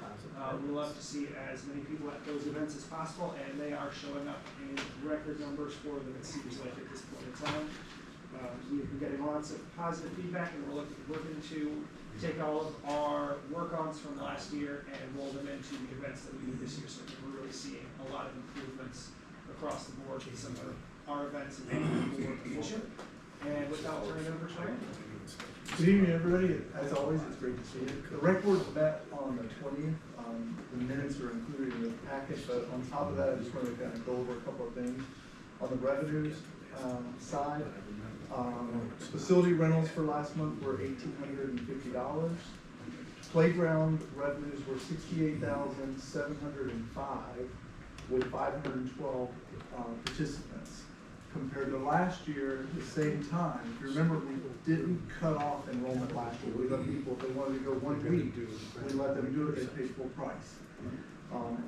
We love to see as many people at those events as possible, and they are showing up in record numbers for them, it seems like, at this point in time. We've been getting lots of positive feedback, and we're looking to take all of our work-ons from last year and roll them into the events that we do this year. So we're really seeing a lot of improvements across the board with some of our events and making more efficient. And without turning it over to Ryan. Good evening, everybody. As always, it's great to see you. The rec board met on the 20th. The minutes are included in the packet, but on top of that, I just wanted to kind of go over a couple of things. On the revenues side, facility rentals for last month were $1,850. Playground revenues were $68,705 with 512 participants. Compared to last year, the same time, if you remember, we didn't cut off enrollment last year. We let people, if they wanted to go 1 week, we let them do it, they paid full price.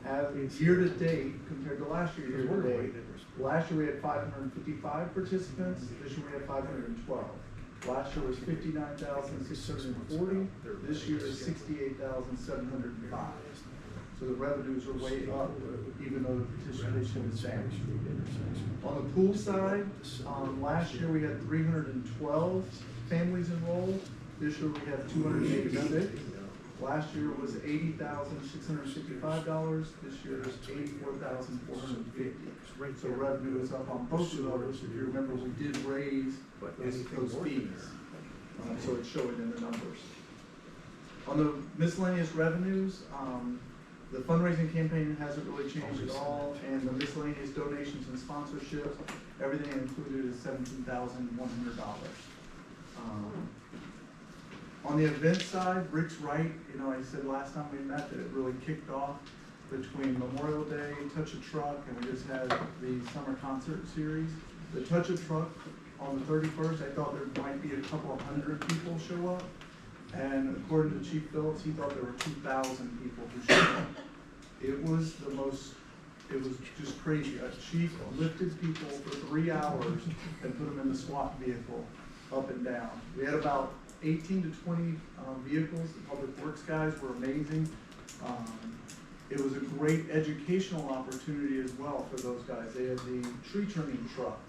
As year to date, compared to last year to date, last year we had 555 participants, this year we had 512. Last year was 59,640, this year is 68,705. So the revenues are way up, even though the participation is down. On the pool side, last year we had 312 families enrolled. This year we have 286. Last year was $80,665. This year is $84,450. So revenue is up on both of those. If you remember, we did raise those fees, so it's showing in the numbers. On the miscellaneous revenues, the fundraising campaign hasn't really changed at all, and the miscellaneous donations and sponsorships, everything included is $17,100. On the event side, Rick's right. You know, I said last time we met that it really kicked off between Memorial Day, Touch a Truck, and we just had the summer concert series. The Touch a Truck on the 31st, I thought there might be a couple of hundred people show up. And according to Chief Phillips, he thought there were 2,000 people who showed up. It was the most, it was just crazy. A chief lifted people for 3 hours and put them in the SWAT vehicle up and down. We had about 18 to 20 vehicles. The public works guys were amazing. It was a great educational opportunity as well for those guys. They had the tree trimming truck,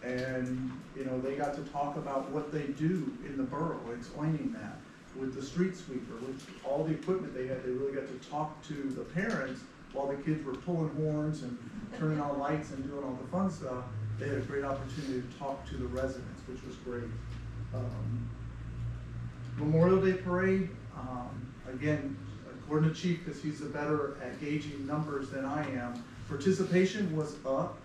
and you know, they got to talk about what they do in the borough, explaining that. With the street sweeper, with all the equipment they had, they really got to talk to the parents while the kids were pulling horns and turning on lights and doing all the fun stuff. They had a great opportunity to talk to the residents, which was great. Memorial Day Parade, again, according to Chief, because he's better at gauging numbers than I am, participation was up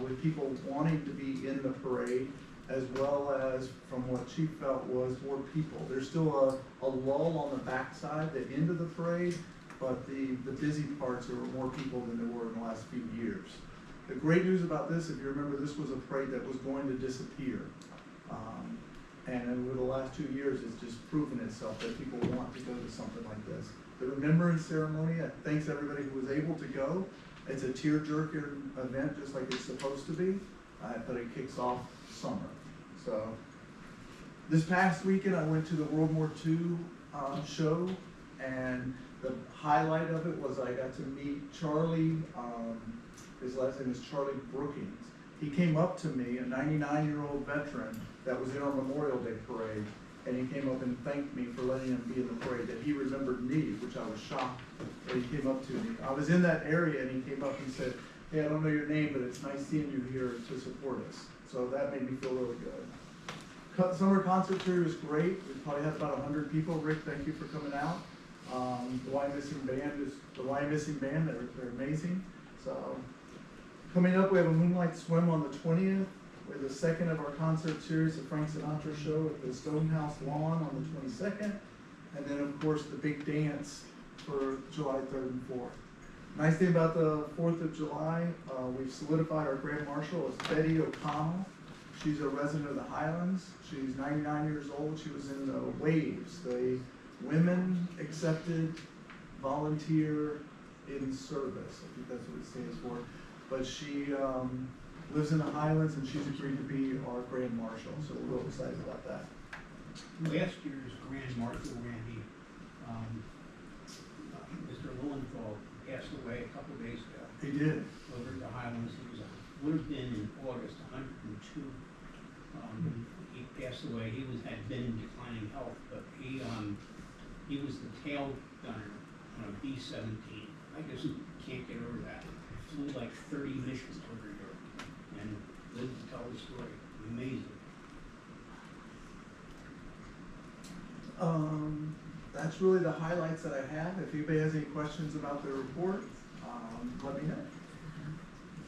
with people wanting to be in the parade, as well as from what Chief felt was more people. There's still a lull on the backside, the end of the parade, but the busy parts, there were more people than there were in the last few years. The great news about this, if you remember, this was a parade that was going to disappear. And over the last 2 years, it's just proven itself that people want to go to something like this. The remembrance ceremony, thanks everybody who was able to go. It's a tear-jerking event, just like it's supposed to be, but it kicks off summer. So, this past weekend, I went to the World War II show, and the highlight of it was I got to meet Charlie, his last name is Charlie Brookings. He came up to me, a 99-year-old veteran that was in our Memorial Day parade, and he came up and thanked me for letting him be in the parade, that he remembered me, which I was shocked that he came up to me. I was in that area, and he came up and said, "Hey, I don't know your name, but it's nice seeing you here to support us." So that made me feel really good. Summer concert tour was great. We probably had about 100 people. Rick, thank you for coming out. The Wyomissing band, they're amazing. So coming up, we have a moonlight swim on the 20th. We have the second of our concert series, the Frank Sinatra show at the Stonehouse Lawn on the 22nd. And then, of course, the big dance for July 3rd and 4th. Nice thing about the 4th of July, we've solidified our Grand Marshal as Betty O'Connell. She's a resident of the Highlands. She's 99 years old. She was in the WAVES, the Women Accepted Volunteer in Service. I think that's what it stands for. But she lives in the Highlands, and she's agreed to be our Grand Marshal, so we're real excited about that. Last year's Grand Marshal, Randy, Mr. Lowenthal passed away a couple of days ago. He did. Over at the Highlands. He would have been in August, 102. He passed away. He had been in declining health, but he was the tail gunner on a B-17. I just can't get over that. Flew like 30 missions over Europe and lived to tell the story. Amazing. That's really the highlights that I have. If anybody has any questions about the report, let me know.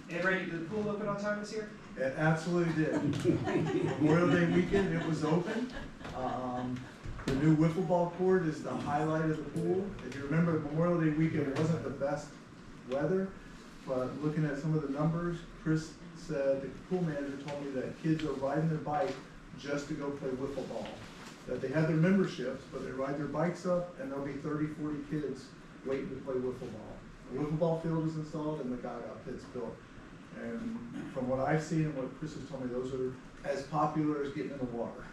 And Randy, did the pool open on time this year? It absolutely did. Memorial Day weekend, it was open. The new wiffle ball court is the highlight of the pool. If you remember, Memorial Day weekend, it wasn't the best weather, but looking at some of the numbers, Chris said, the pool manager told me that kids are riding their bike just to go play wiffle ball. That they have their memberships, but they ride their bikes up, and there'll be 30, 40 kids waiting to play wiffle ball. The wiffle ball field is installed, and the Gaga pit's built. And from what I've seen and what Chris has told me, those are as popular as getting in the water.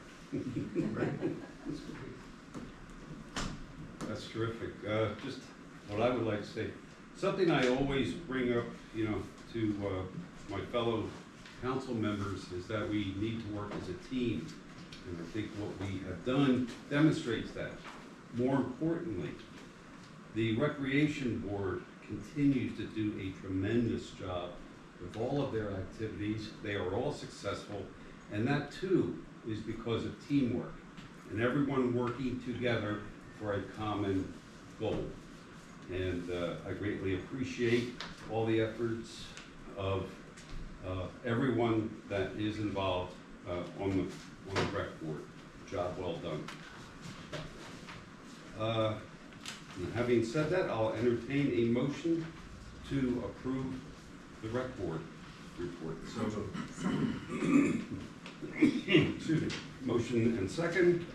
That's terrific. Just what I would like to say, something I always bring up, to my fellow council members is that we need to work as a team. And I think what we have done demonstrates that. More importantly, the Recreation Board continues to do a tremendous job with all of their activities. They are all successful, and that too is because of teamwork and everyone working together for a common goal. And I greatly appreciate all the efforts of everyone that is involved on the rec board. Job well done. Having said that, I'll entertain a motion to approve the rec board report. Excuse me. Motion and second.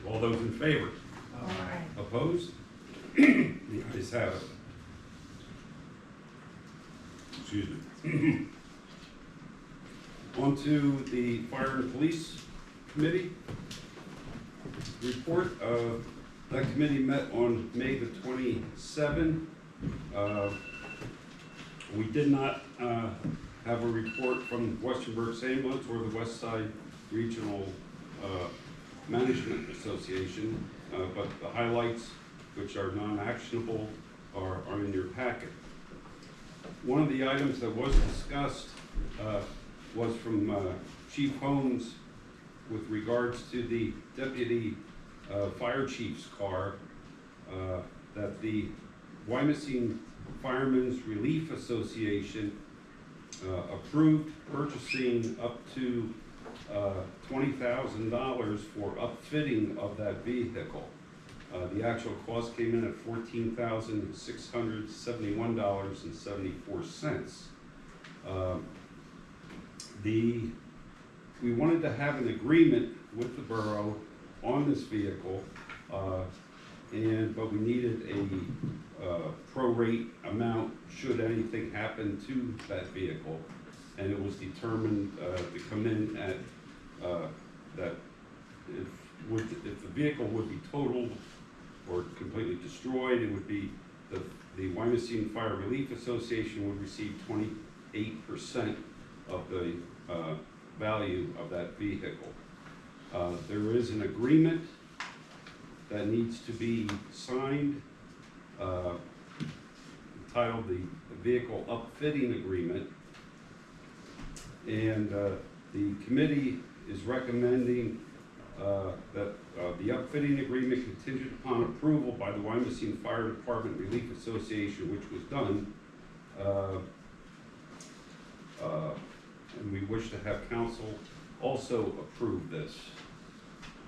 All those in favor? Aye. Opposed? The ayes have it. Excuse me. On to the Fire and Police Committee report. That committee met on May the 27th. We did not have a report from Western Berks Ambulance or the West Side Regional Management Association, but the highlights, which are non-actionable, are in your packet. One of the items that was discussed was from Chief Holmes with regards to the deputy fire chief's car, that the Wyomissing Firemen's Relief Association approved purchasing up to $20,000 for upfitting of that vehicle. The actual cost came in at $14,671.74. We wanted to have an agreement with the borough on this vehicle, but we needed a prorate amount should anything happen to that vehicle. And it was determined to come in at that if the vehicle would be totaled or completely destroyed, it would be the Wyomissing Fire Relief Association would receive 28% of the value of that vehicle. There is an agreement that needs to be signed, titled the Vehicle Upfitting Agreement, and the committee is recommending that the upfitting agreement contingent upon approval by the Wyomissing Fire Department Relief Association, which was done, and we wish to have council also approve this.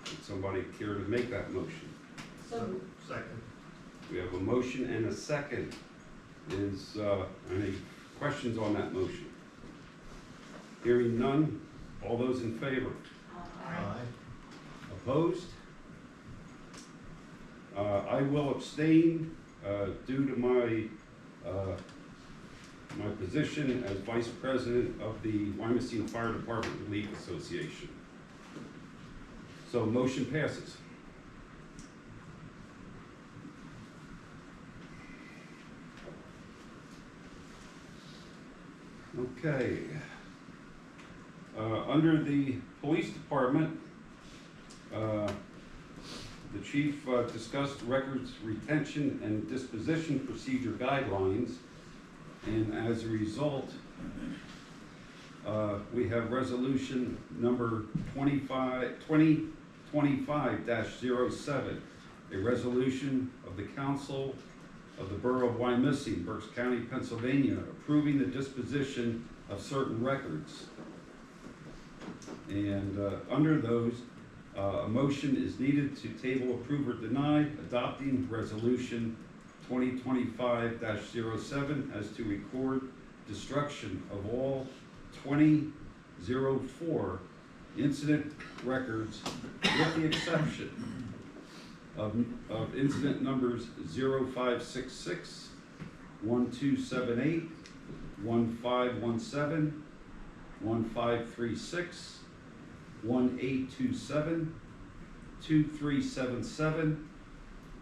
Would somebody care to make that motion? So, Second. We have a motion and a second. Is any questions on that motion? Hearing none, all those in favor? Aye. Opposed? I will abstain due to my my position as Vice President of the Wyomissing Fire Department Relief Association. So motion passes. Okay. Under the police department, the chief discussed records retention and disposition procedure guidelines, and as a result, we have resolution number 2025-07, a resolution of the council of the Borough of Wyomissing, Berks County, Pennsylvania, approving the disposition of certain records. And under those, a motion is needed to table, approve, or deny adopting resolution 2025-07 as to record destruction of all 2004 incident records with the exception of incident numbers 0566, 1278, 1517, 1536, 1827, 2377,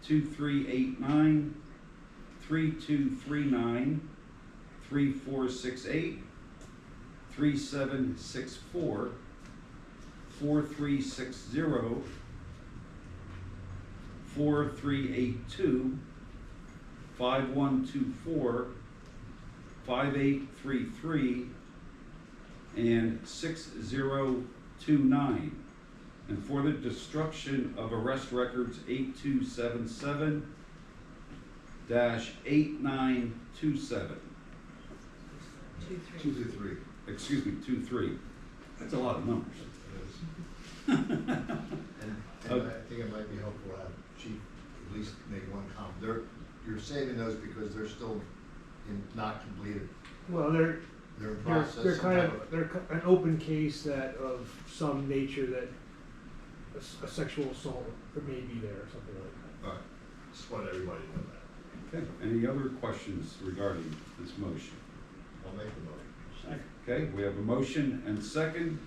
2389, 3239, 3468, 3764, 4360, 4382, 5124, 5833, and 6029. And for the destruction of arrest records 8277-8927. Two, Excuse me, 23. That's a lot of numbers. And I think it might be helpful to have Chief at least make one comment. You're saving those because they're still not completed. Well, they're They're in process. they're kind of, they're an open case that of some nature that a sexual assault may be there or something like that. All right, just want everybody to know that. Okay, any other questions regarding this motion? I'll make the motion. Okay, we have a motion and second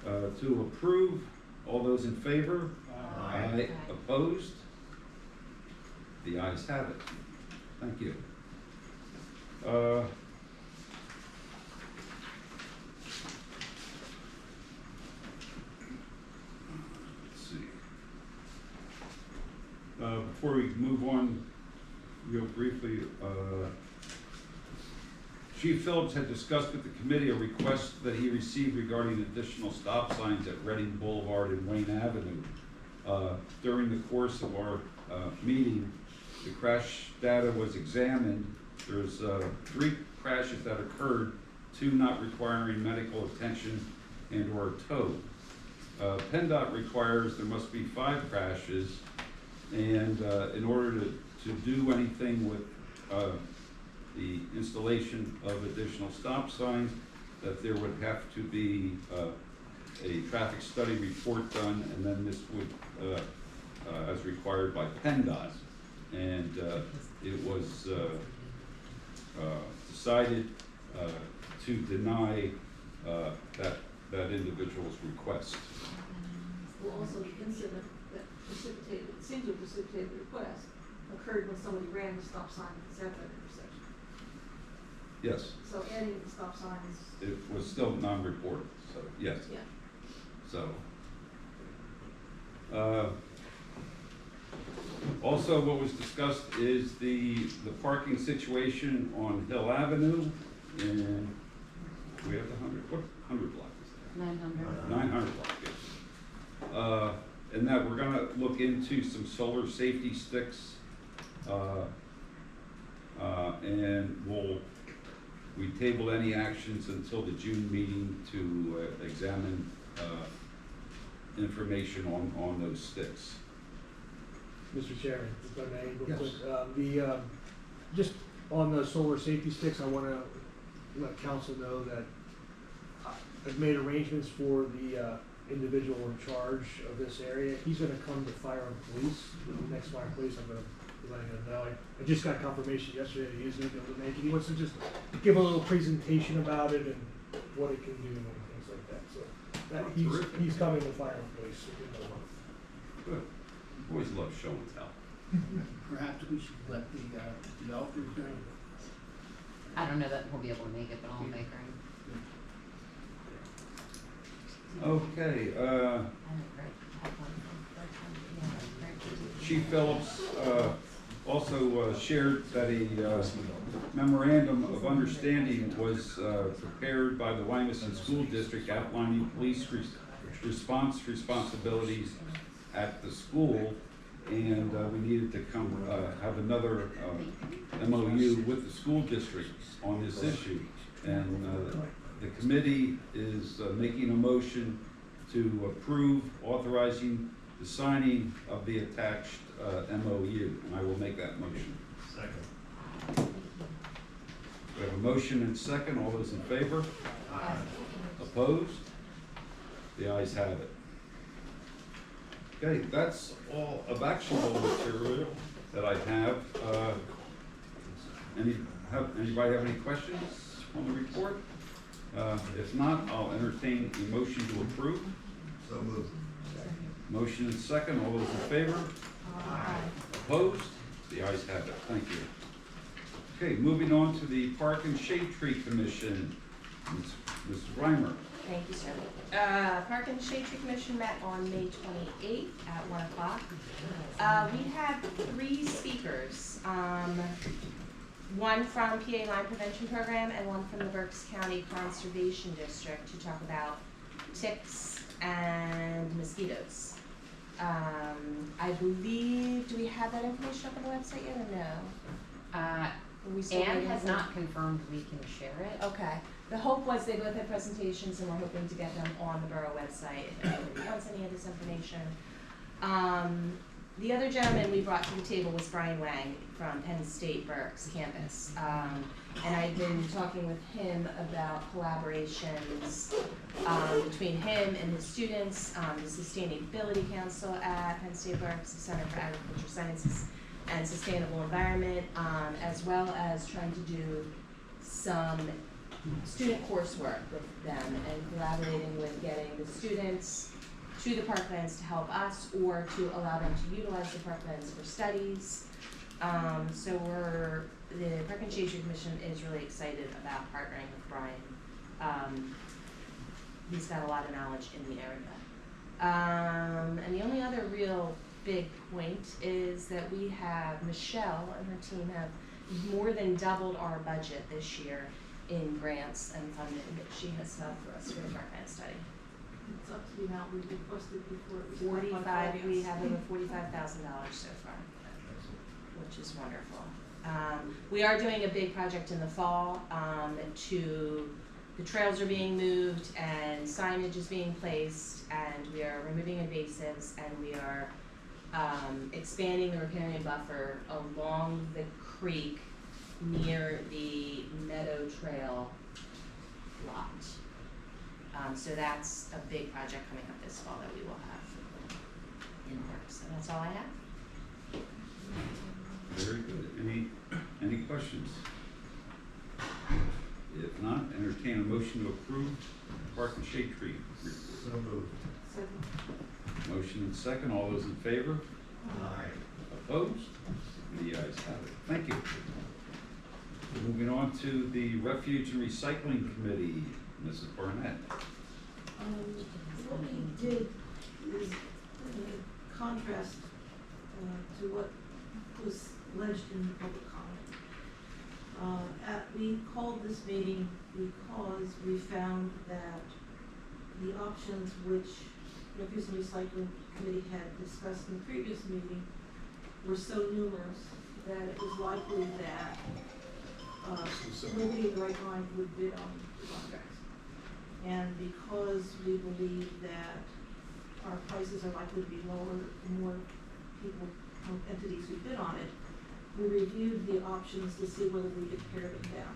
to approve. All those in favor? Aye. Opposed? The ayes have it. Thank you. Let's see. Before we move on, real briefly, Chief Phillips had discussed with the committee a request that he received regarding additional stop signs at Reading Boulevard and Wayne Avenue. During the course of our meeting, the crash data was examined. There's 3 crashes that occurred, 2 not requiring medical attention and or tow. PennDOT requires there must be 5 crashes, and in order to do anything with the installation of additional stop signs, that there would have to be a traffic study report done, and then this would, as required by PennDOT. And it was decided to deny that individual's request. Well, also the incident that precipitated, it seems to precipitate the request, occurred when somebody ran the stop sign at the south end intersection. Yes, So adding the stop signs. it was still non-reported, so yes. Yeah. So, also what was discussed is the parking situation on Hill Avenue, and we have the 100 block is that? 900. 900 block, yes. And that we're gonna look into some solar safety sticks, and we table any actions until the June meeting to examine information on those sticks. Mr. Chairman, if I may, real Yes. quick, just on the solar safety sticks, I wanna let council know that I've made arrangements for the individual in charge of this area. He's gonna come to fire and police, the next fire and police, I'm gonna be letting him know. I just got confirmation yesterday that he's gonna be able to make it. He wants to just give a little presentation about it and what it can do and things like that, so that, he's coming to fire and police. Good. Always love show and tell. Perhaps we should let the developers know. I don't know that we'll be able to make it, but I'll make her. Okay, Chief Phillips also shared that a memorandum of understanding was prepared by the Wyomissing School District outlining police response responsibilities at the school, and we needed to come have another MOU with the school district on this issue. And the committee is making a motion to approve authorizing the signing of the attached MOU, and I will make that motion. Second. We have a motion and second. All those in favor? Aye. Opposed? The ayes have it. Okay, that's all of actionable material that I have. Anybody have any questions on the report? If not, I'll entertain a motion to approve. So moved. Motion and second. All those in favor? Aye. Opposed? The ayes have it. Thank you. Okay, moving on to the Park and Shade Tree Commission. Mrs. Reimer. Thank you, sir. Park and Shade Tree Commission met on May 28th at 1 o'clock. We had 3 speakers, one from PA Lyme Prevention Program and one from the Berks County Conservation District to talk about ticks and mosquitoes. I believe, do we have that information up on the website yet or no? Are we still Anne waiting has for- not confirmed we can share it. Okay. The hope was they both had presentations and we're hoping to get them on the borough website if anybody wants any of this information. The other gentleman we brought to the table was Brian Wang from Penn State Berks campus. And I've been talking with him about collaborations between him and his students, the Sustainability Council at Penn State Berks, the Center for Agricultural Sciences and Sustainable Environment, as well as trying to do some student coursework with them and collaborating with getting the students to the parklands to help us or to allow them to utilize the parklands for studies. So the Park and Shade Tree Commission is really excited about partnering with Brian. He's got a lot of knowledge in the area. And the only other real big point is that we have Michelle and her team have more than doubled our budget this year in grants and funding that she has set up for us for the parkland study. It's up to the amount we requested before. It was 45, we yes. have over $45,000 so far, which is wonderful. We are doing a big project in the fall. The trails are being moved and signage is being placed, and we are removing invasives, and we are expanding the riparian buffer along the creek near the Meadow Trail lot. So that's a big project coming up this fall that we will have in works. So that's all I have. Very good. Any questions? If not, entertain a motion to approve Park and Shade Tree report. So moved. Second. Motion and second. All those in favor? Aye. Opposed? The ayes have it. Thank you. Moving on to the Refuge and Recycling Committee, Mrs. Barnett. What we did is contrast to what was alleged in the public comment. We called this meeting because we found that the options which Refuse and Recycling Committee had discussed in the previous meeting were so numerous that it was likely that nobody in the right mind would bid on the contracts. And because we believe that our prices are likely to be lower, the more people, more entities who bid on it, we reviewed the options to see whether we could pare them down.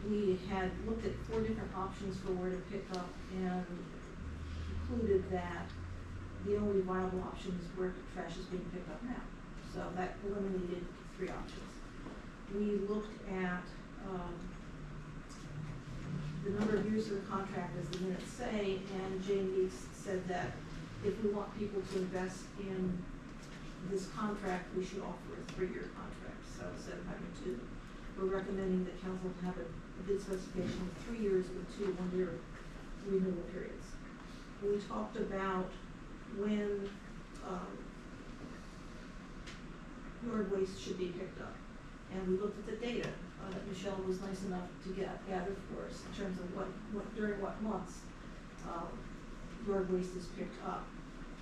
We had looked at 4 different options for where to pick up and concluded that the only viable option is where trash is being picked up now. So that eliminated 3 options. We looked at the number of years of the contract, as the minutes say, and Jane Meeks said that if we want people to invest in this contract, we should offer a 3-year contract, so instead of having 2. We're recommending that council have a bid specification of 3 years with 2 one-year renewal periods. We talked about when yard waste should be picked up, and we looked at the data that Michelle was nice enough to gather for us in terms of during what months yard waste is picked up.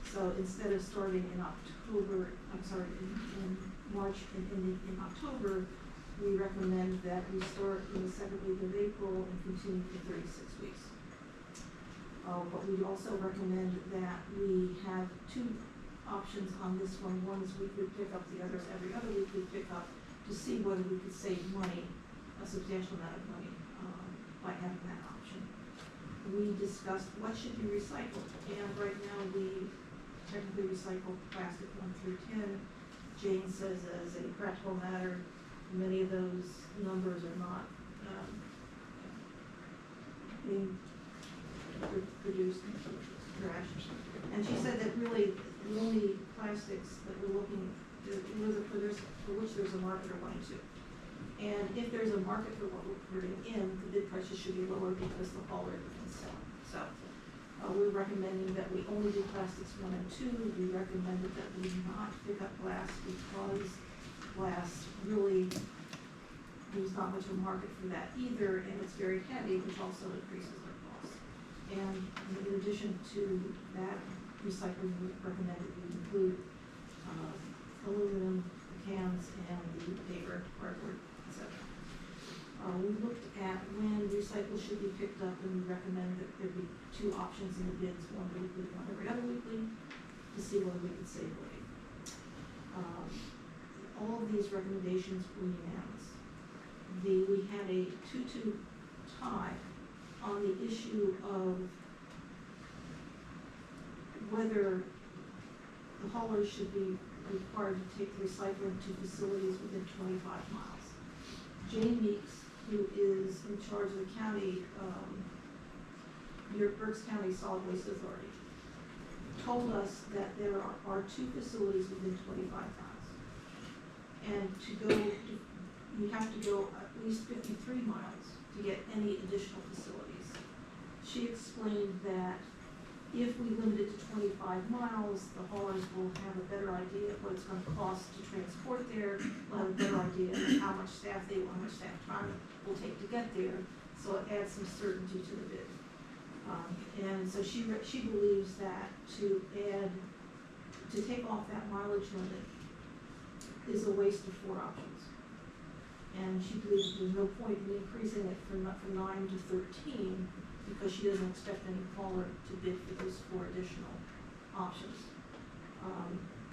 So instead of starting in October, in March and ending in October, we recommend that we start in the 2nd week of April and continue for 36 weeks. But we also recommend that we have 2 options on this one. One is weekly pickup, the other is every other weekly pickup, to see whether we could save money, a substantial amount of money, by having that option. We discussed what should be recycled, and right now we technically recycle plastic 1 through 10. Jane says as a practical matter, many of those numbers are not being produced in trash. And she said that really the only plastics that we're looking for which there's a market are 1 and 2. And if there's a market for what we're putting in, the bid prices should be lower because the hauler can sell. So we're recommending that we only do plastics 1 and 2. We recommended that we not pick up glass because glass really, there's not much of a market for that either, and it's very heavy, which also increases our costs. And in addition to that recycling, we recommend that we include aluminum cans and the paper, cardboard, etc. We looked at when recycle should be picked up, and we recommend that there be 2 options in the bids, 1 weekly, 1 every other weekly, to see whether we could save money. All of these recommendations were unanimous. We had a 2-2 tie on the issue of whether the haulers should be required to take recycling to facilities within 25 miles. Jane Meeks who is in charge of the county, New York Berks County Solid Waste Authority, told us that there are 2 facilities within 25 miles. And you have to go at least 53 miles to get any additional facilities. She explained that if we limit it to 25 miles, the haulers will have a better idea of what it's gonna cost to transport there, will have a better idea of how much staff how much staff time it will take to get there, so it adds some certainty to the bid. And so she believes that to take off that mileage limit is a waste of 4 options. And she believes there's no point in increasing it from 9 to 13, because she doesn't expect any hauler to bid for those 4 additional options.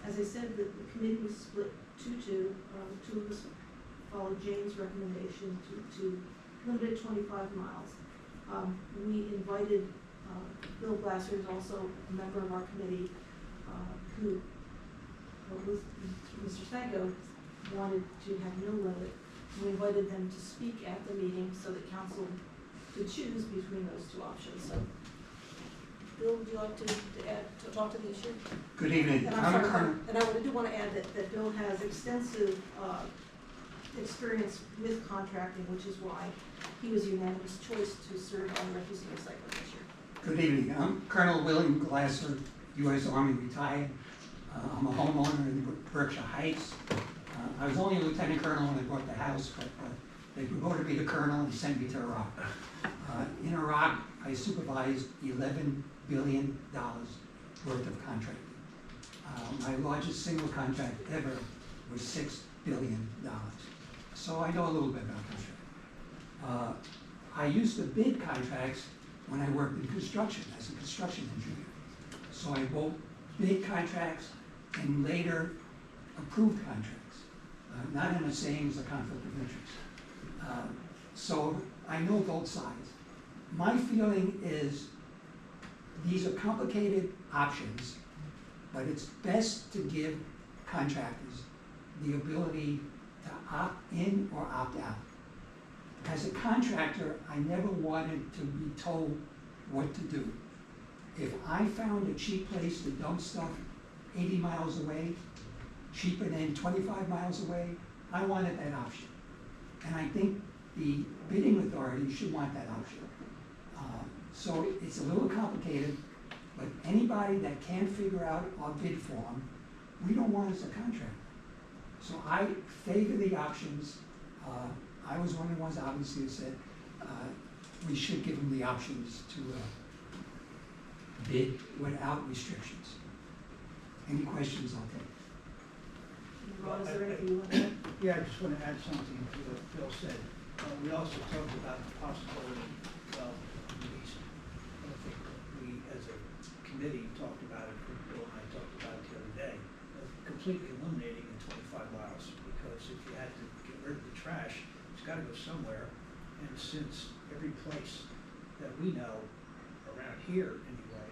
As I said, the committee was split 2-2. 2 of us followed Jane's recommendation to limit it 25 miles. We invited Bill Glasser, who's also a member of our committee, who with Mr. Stanko wanted to have no limit. We invited them to speak at the meeting so that council could choose between those 2 options. So, Bill, would you like to talk to the issue? Good evening. And I'm sorry, and I do want to add that Bill has extensive experience with contracting, which is why he was unanimous choice to serve on the refuse and recycling this year. Good evening. I'm Colonel William Glasser, U.S. Army retired. I'm a homeowner in Berkshire Heights. I was only a lieutenant colonel when I bought the house, but they promoted me to colonel and sent me to Iraq. In Iraq, I supervised $11 billion worth of contracting. My largest single contract ever was $6 billion. So I know a little bit about contracting. I used to bid contracts when I worked in construction as a construction engineer. So I both bid contracts and later approved contracts, not in the same as a conflict of interest. So I know both sides. My feeling is these are complicated options, but it's best to give contractors the ability to opt in or opt out. As a contractor, I never wanted to be told what to do. If I found a cheap place to dump stuff 80 miles away, cheaper than 25 miles away, I wanted that option. And I think the bidding authority should want that option. So it's a little complicated, but anybody that can't figure out our bid form, we don't want as a contractor. So I favor the options. I was one of the ones obviously who said we should give them the options to bid without restrictions. Any questions, I'll take. Ron, is there anything you want to add? Yeah, I just want to add something to what Bill said. We also talked about the possibility of release. I think we, as a committee, talked about it, Bill and I talked about it the other day, of completely eliminating in 25 miles, because if you had to get rid of the trash, it's got to go somewhere. And since every place that we know, around here anyway,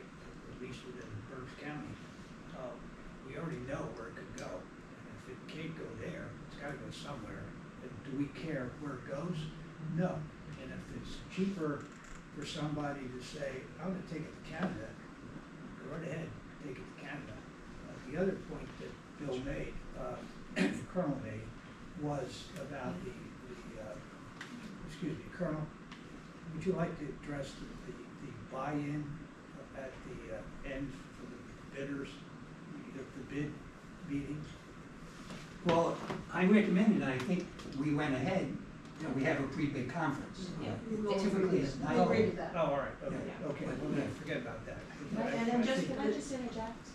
at least within Berks County, we already know where it could go. And if it can't go there, it's got to go somewhere. And do we care where it goes? No. And if it's cheaper for somebody to say, I'm going to take it to Canada, go right ahead, take it to Canada. The other point that Bill made, the Colonel made, was about excuse me, Colonel, would you like to address the buy-in at the end for the bidders, the bid meetings? Well, I recommended, and I think we went ahead, we have a pre-bid conference. Yeah. Typically it's night. We'll agree to that. Oh, all right, okay, Yeah. okay, well then forget about that. And then can I just interject?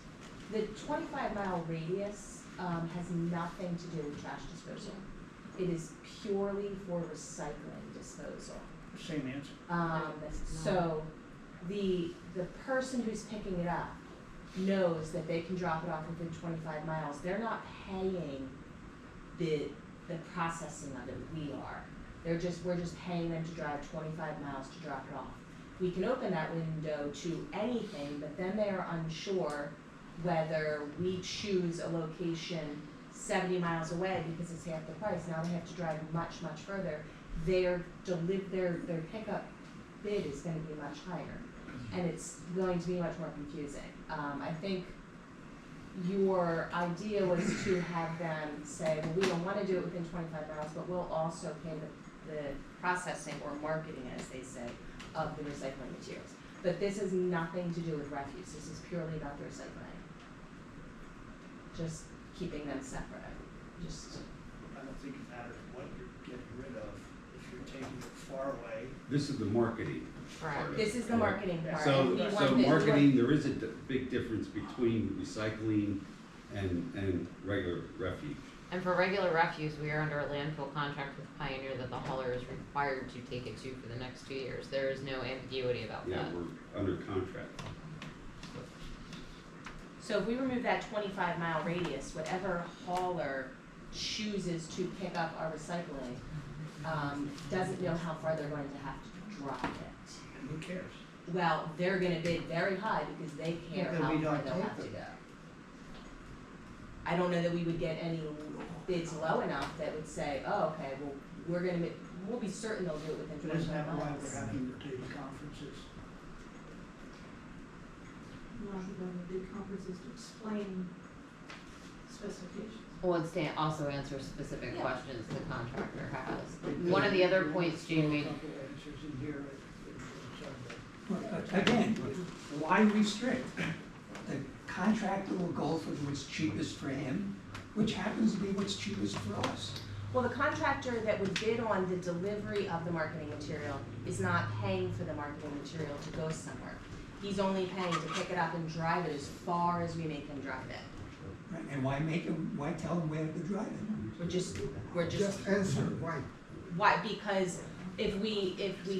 The 25-mile radius has nothing to do with trash disposal. It is purely for recycling disposal. Same answer. So the person who's picking it up knows that they can drop it off within 25 miles. They're not paying the processing of it, we are. We're just paying them to drive 25 miles to drop it off. We can open that window to anything, but then they are unsure whether we choose a location 70 miles away because it's half the price. Now they have to drive much, much further. their pickup bid is gonna be much higher, and it's going to be much more confusing. I think your idea was to have them say, well, we don't wanna do it within 25 miles, but we'll also pay the processing or marketing, as they say, of the recycling materials. But this has nothing to do with refuse, this is purely about the recycling. Just keeping them separate, just. I don't think it matters what you're getting rid of, if you're taking it far away. This is the marketing part of it. This is the marketing part. So, and we so want the- marketing, there is a big difference between recycling and regular refuge. And for regular refuse, we are under a landfill contract with Pioneer that the hauler is required to take it to for the next 2 years. There is no ambiguity about Yeah, that. we're under contract. So if we remove that 25-mile radius, whatever hauler chooses to pick up our recycling, doesn't know how far they're going to have to drive it. And who cares? Well, they're gonna bid very high because they care Then how we far don't they'll take have to them. go. I don't know that we would get any bids low enough that would say, oh, okay, well, we'll be certain they'll do it within But isn't 25 that why miles. we're having rotating conferences? Not having big conferences to explain specifications. Well, and Stan also answers specific Yeah. questions the contractor has. One of the other points Jane made, A couple of answers in here, Again, why restrict? The contractor will go for what's cheapest for him, which happens to be what's cheapest for us. Well, the contractor that would bid on the delivery of the marketing material is not paying for the marketing material to go somewhere. He's only paying to pick it up and drive it as far as we make him drive it. Right, and why tell him where to drive it? We're just. Just answer, why? Why? Because if we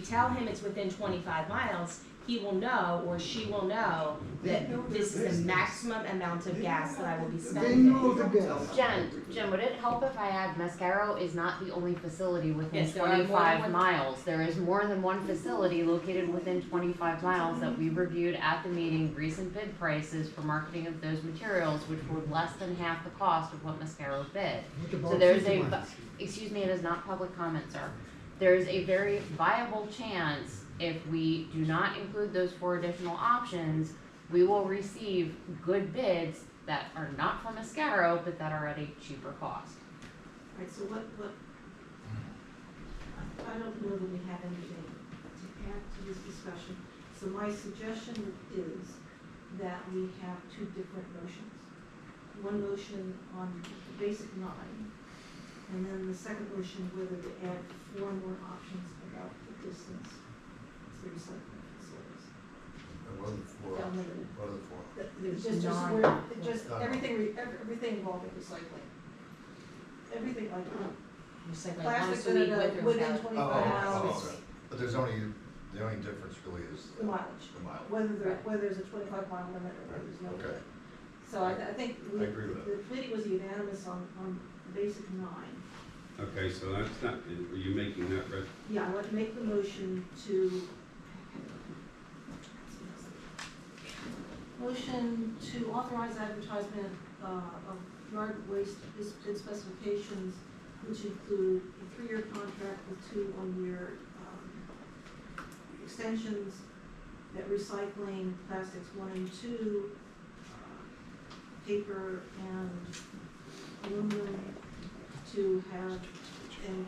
tell him it's within 25 miles, he will know or she will know that this is the maximum amount of gas that I will be They spending. know the gas. Jen, would it help if I add Mascaro is not the only facility within Yes, there are more than 25 one- miles? There is more than one facility located within 25 miles that we reviewed at the meeting, recent bid prices for marketing of those materials, which were less than half the cost of what Mascaro bid. What So about there's 50 a, miles? excuse me, it is not public comment, sir. There's a very viable chance if we do not include those 4 additional options, we will receive good bids that are not from Mascaro, but that are at a cheaper cost. Right, so what, I don't know that we have anything to add to this discussion. So my suggestion is that we have 2 different motions. One motion on the basic 9, and then the second motion whether to add 4 more options about the distance to the recycling facilities. And what are the 4 Down options? there. What are the 4 options? It's just everything involving recycling. Everything like Recycling plastics once a week with or within without. 25 miles, Okay. But there's only, the only difference really is the mileage. the mileage. Whether there's a 25-mile limit or whether there's no Okay. limit. So I think I agree with that. the committee was unanimous on basic 9. Okay, so that's not, are you making that red? Yeah, I want to make the motion to authorize advertisement of yard waste bid specifications, which include a 3-year contract with 2 1-year extensions, that recycling plastics 1 and 2, paper and aluminum to have, and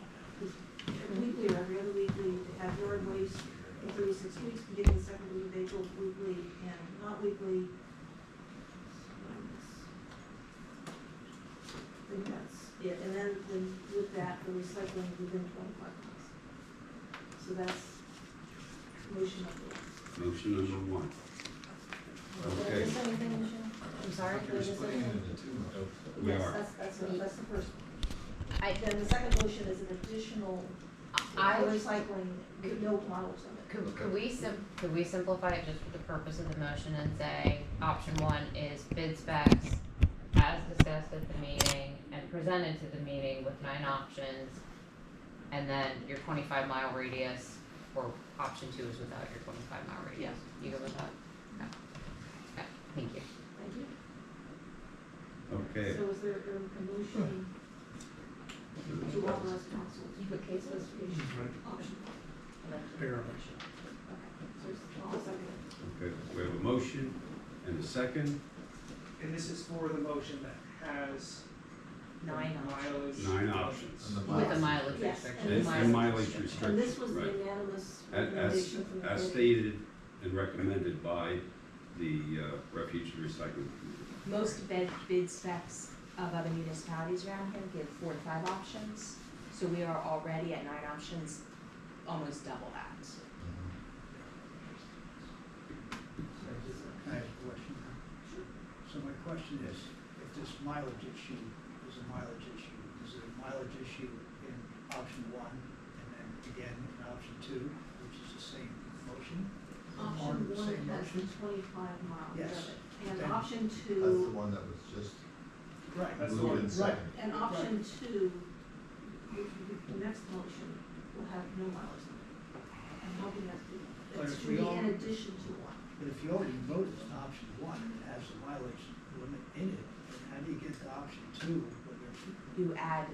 weekly or every other weekly, to have yard waste in 36 weeks, beginning the second week of April, weekly and not weekly. I think that's it, and then with that, the recycling within 25 miles. So that's motion number 1. Motion number 1. Did I Okay. miss anything, Michelle? I'm sorry, did I miss anything? We Yes, are. that's the first one. Then the second motion is an additional I- recycling, no mileage limit. Could we simplify it just for the purpose of the motion and say, option 1 is bid specs as discussed at the meeting and presented to the meeting with 9 options, and then your 25-mile radius, or option 2 is without your 25-mile radius? You go with that? Okay. Okay, thank you. Thank you. Okay. So is there a motion to authorize council You put case specification, option one. Apparently. Okay, so I'll second it. Okay, we have a motion and a second, And this is for the motion that has 9 mileage. 9 options. And the With a mileage. mileage Yes, restriction. And mileage restriction, And this was the right. unanimous As, recommendation from the as committee. stated and recommended by the Refuge and Recycling Committee. Most bid specs of other municipalities around here give 4 to 5 options, so we are already at 9 options, almost double that. I have a question. So my question is, if this mileage issue is a mileage issue, is it a mileage issue in option 1 and then again in option 2, which is the same motion? Part Option of the one same has the motion? 25 miles Yes. of it. And Then- option That's the two, one that was just Right, that's the moved one, in right. second. and option two, the next motion will have no miles in it. I'm hoping that's, But it's if to we be all- in addition to one. But if you already voted on option 1 and it has the mileage limit in it, then how do you get to option 2 when there's You add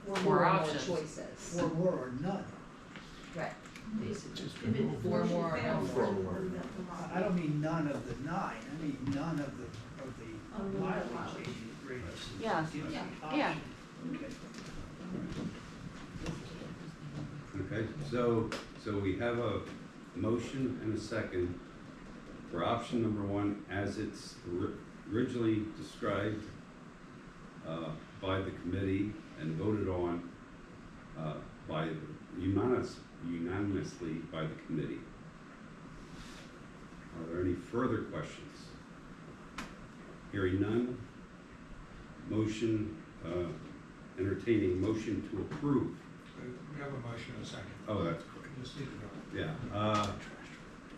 More 4 more options. choices. 4 more or none? Right. Basically, if it, Four motion more, fails, four then more. the mileage. I don't mean none of the 9, I mean none of the Unlimited mileage mileage. rates. Yeah, Give us yeah, the yeah. option. Okay. Okay, so we have a motion and a second for option number 1 as it's originally described by the committee and voted on by unanimously by the committee. Are there any further questions? Hearing none, motion, entertaining motion to approve. We have a motion and a second. Oh, that's correct. Just need to know. Yeah,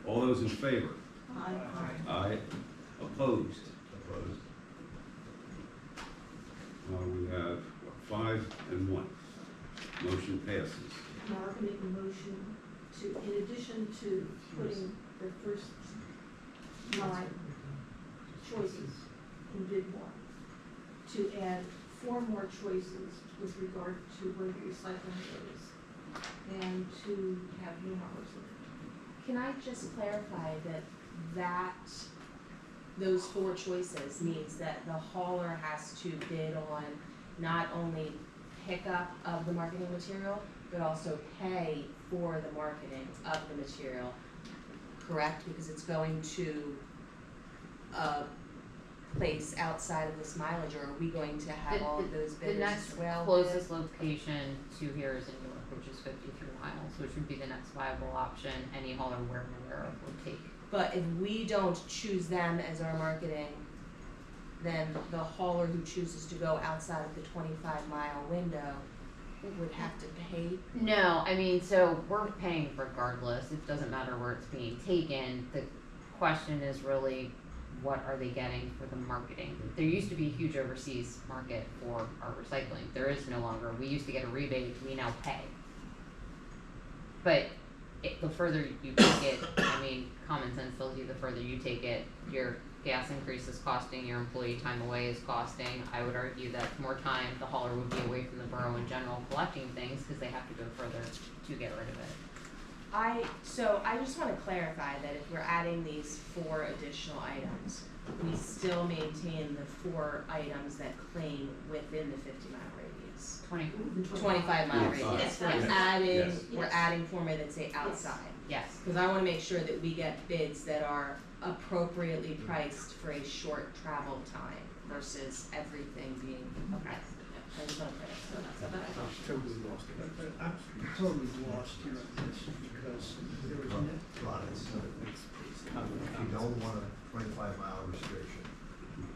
all those in favor? Aye. Aye. Opposed? Opposed. We have, what, 5 and 1. Motion passes. Now I can make a motion to, in addition to putting the first 9 choices in bid 1, to add 4 more choices with regard to where the recycling goes, and to have no mileage limit. Can I just clarify that those 4 choices means that the hauler has to bid on not only pickup of the marketing material, but also pay for the marketing of the material, correct? Because it's going to a place outside of this mileage, or are we going to have all of those The bidders next as well? closest location to here is in Newark, which is 53 miles, which would be the next viable option any hauler we're aware of would take. But if we don't choose them as our marketing, then the hauler who chooses to go outside of the 25-mile window would have to pay. No, I mean, so we're paying regardless. It doesn't matter where it's being taken. The question is really, what are they getting for the marketing? There used to be a huge overseas market for our recycling. There is no longer. We used to get a rebate. We now pay. But the further you take it, I mean, common sense tells you the further you take it, your gas increase is costing, your employee time away is costing. I would argue that more time the hauler would be away from the borough in general collecting things because they have to go further to get rid of it. So I just want to clarify that if we're adding these 4 additional items, we still maintain the 4 items that claim within the 50-mile radius. 25-mile radius. Yes. We're adding 4 more that say outside. Yes. Because I want to make sure that we get bids that are appropriately priced for a short travel time versus everything being, okay. I just want to clarify. Totally lost it. But I'm totally lost here on this because there was Ron, it's, if you don't want a 25-mile restriction,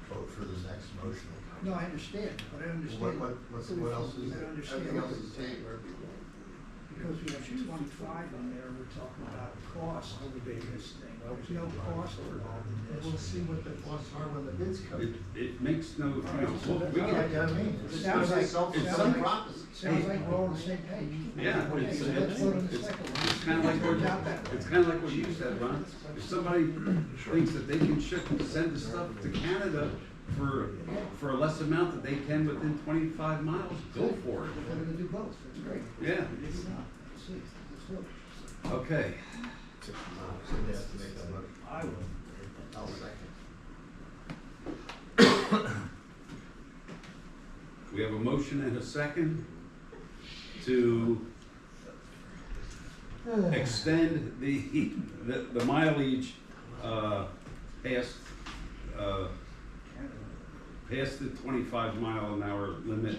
vote for the next motion. no, I understand, but I understand. What else is I there? understand. Everything else is the same. Because we have 25 on there, we're talking about cost of this thing. There's no cost involved in this. We'll see what the costs are when the bids come. It makes no, We get it, I mean, it's Sounds like- self-fulfilling prophecy. Sounds like we're all on the same page. yeah, Okay, it's so let's vote on the second one. it's kind of like Worked out that way. it's kind of like what you said, Ron. If somebody thinks that they can send the stuff to Canada for a less amount that they can within 25 miles, go for it. We're gonna do both, that's great. Yeah. Let's vote. Okay. Somebody has to make that motion. I will. I'll second. We have a motion and a second to extend the mileage past past the 25-mile-an-hour limit,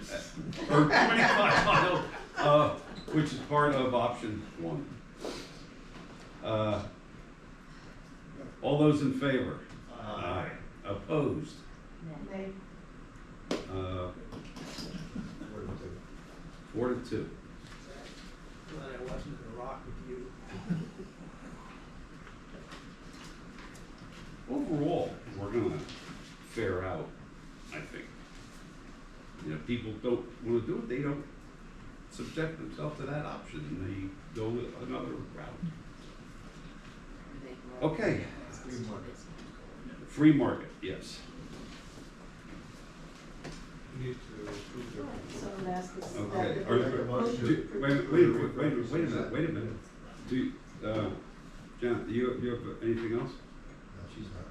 or 25 mile, which is part of option 1. All those in favor? Aye. Opposed? Nay. 4 to 2. Glad I wasn't in a rock with you. Overall, we're gonna fare out, I think. You know, people don't wanna do it, they don't subject themselves to that option, and they go another route. Okay. Free market, yes. We need to approve the. So that's the. Okay. that- Are- the motion. Wait a minute. Do, John, you have anything else? No, she's not.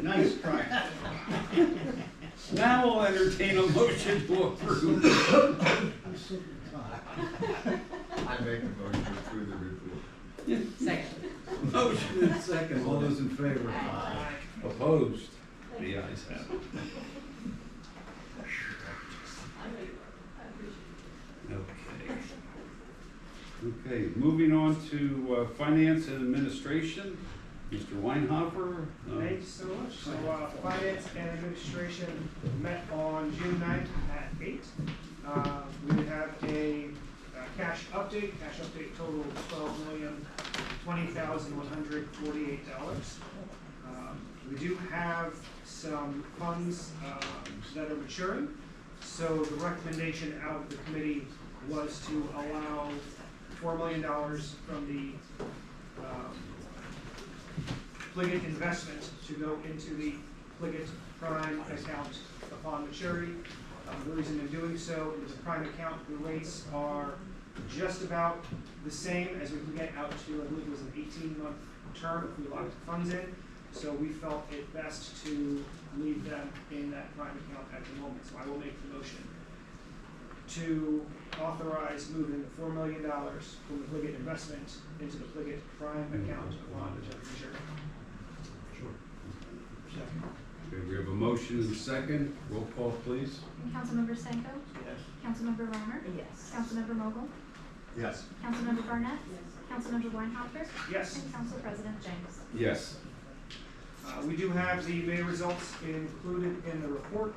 Nice try. Now we'll entertain a motion to approve. I make a motion to approve the report. Second. Motion and second, all those in favor? Aye. Opposed? The ayes have it. Okay. Okay, moving on to finance and administration, Mr. Weinhofer. Thank you so much. So, Finance and Administration met on June 9th at 8. We would have a cash update. Cash update total $12,020,148. We do have some funds that are maturing. So the recommendation out of the committee was to allow $4 million from the Pliget investment to go into the Pliget Prime account upon maturity. The reason in doing so is the Prime account, the rates are just about the same as we can get out to, I believe it was an 18-month term if we locked the funds in. So we felt it best to leave them in that Prime account at the moment. So I will make the motion to authorize moving the $4 million from the Pliget investment into the Pliget Prime account upon maturity. Okay, we have a motion and a second. Roll call, please. Councilmember Stanko? Yes. Councilmember Reimer? Yes. Councilmember Mogul? Yes. Councilmember Barnett? Councilmember Weinhofer? Yes. And Council President James. Yes. We do have the May results included in the report.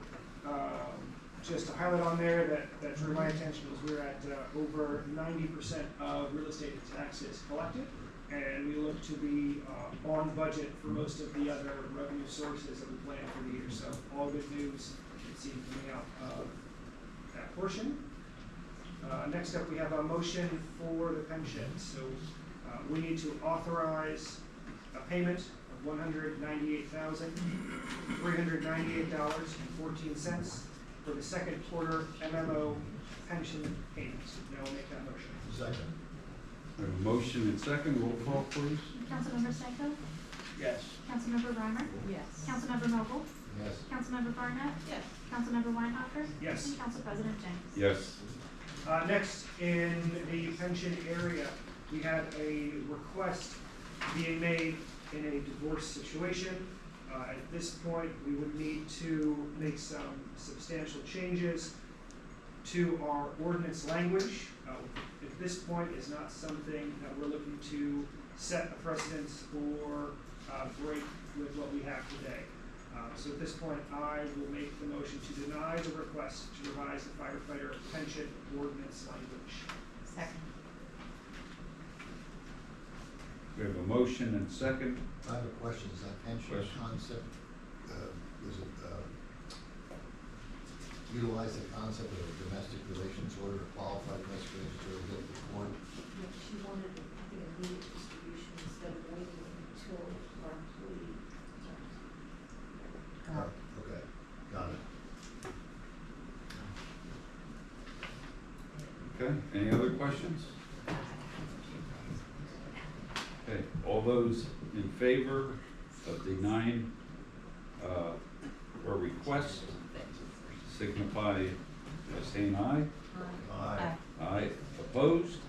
Just to highlight on there that drew my attention was we're at over 90% of real estate taxes collected, and we look to be on budget for most of the other revenue sources that we plan for the year. So all good news, it seems, coming out of that portion. Next up, we have a motion for the pension. So we need to authorize a payment of $198,398.14 for the second quarter MMO pension payment. Now we'll make that motion. Second. We have a motion and second. Roll call, please. Councilmember Stanko? Yes. Councilmember Reimer? Yes. Councilmember Mogul? Yes. Councilmember Barnett? Yes. Councilmember Weinhofer? Yes. And Council President James. Yes. Next, in the pension area, we have a request being made in a divorce situation. At this point, we would need to make some substantial changes to our ordinance language. At this point, is not something that we're looking to set a precedence or break with what we have today. So at this point, I will make the motion to deny the request to revise the firefighter pension ordinance language. Second. We have a motion and second. I have a question. Is that pension Question. concept, does it utilize the concept of a domestic relations order, a qualified domestic relations order, to go to the court? She wanted, I think, immediate distribution instead of waiting until questions? Okay, all those in favor of denying our request signify by saying aye. Aye. Aye. Opposed?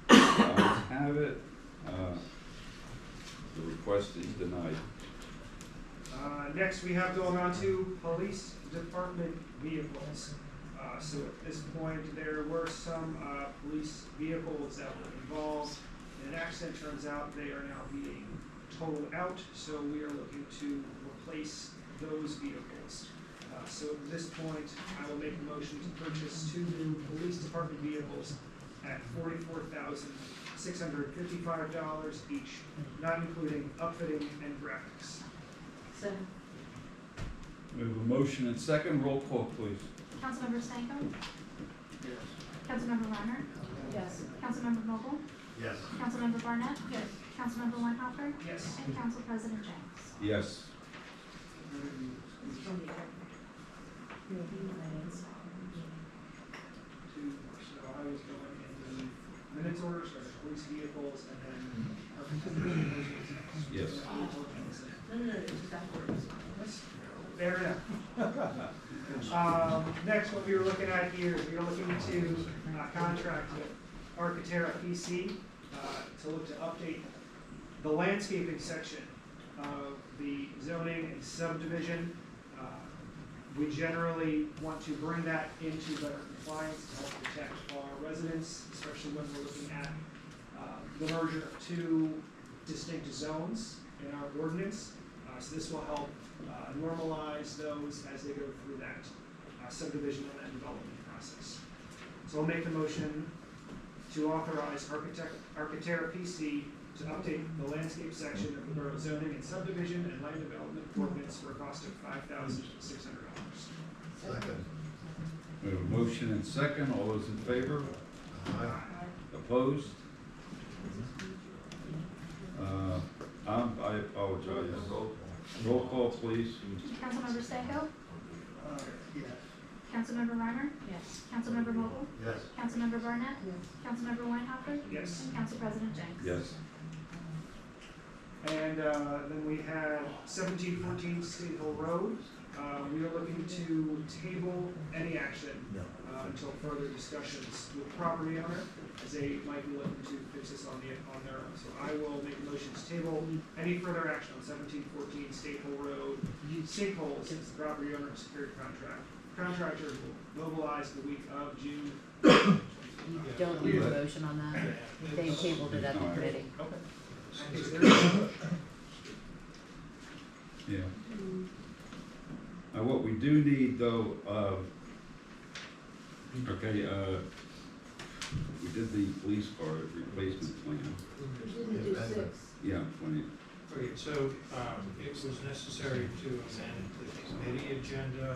Ayes have it. The request is denied. Next, we have going on to police department vehicles. So at this point, there were some police vehicles that were involved in an accident. Turns out they are now being totaled out, so we are looking to replace those vehicles. So at this point, I will make a motion to purchase 2 new police department vehicles at $44,655 each, not including upfitting and graphics. Second. We have a motion and second. Roll call, please. Councilmember Stanko? Yes. Councilmember Reiner? Yes. Councilmember Vogel? Yes. Councilmember Barnett? Yes. Councilmember Weinhopper? Yes. And Council President James. Yes. So I was going in the minutes order, so the police vehicles and then our. Yes. No, it's backwards. Fair enough. Next, what we were looking at here is we are looking to contract with Architera PC to look to update the landscaping section of the zoning and subdivision. We generally want to bring that into better compliance to help protect our residents, especially when we're looking at the merger of 2 distinct zones in our ordinance. So this will help normalize those as they go through that subdivision and development process. So I'll make the motion to authorize Architera PC to update the landscape section of the borough zoning and subdivision and land development ordinance for a cost of $5,600. Second. We have a motion and second. All those in favor? Aye. Opposed? I apologize. Roll call, please. Councilmember Stanko? Yes. Councilmember Reiner? Yes. Councilmember Vogel? Yes. Councilmember Barnett? Yes. Councilmember Weinhopper? Yes. And Council President James. Yes. And then we have 1714 State Hill Road. We are looking to table any action until further discussions with the property owner, as they might be looking to fix this on their own. So I will make a motion to table any further action on 1714 State Hill Road sinkholes since the property owner has secured contract. Contractor will mobilize the week of June. You don't need a motion on that. They tabled it at the committee. Okay. Is there Yeah. What we do need though, okay, we did the police car replacement plan. Yeah, 20. Okay, so, it was necessary to amend the committee agenda,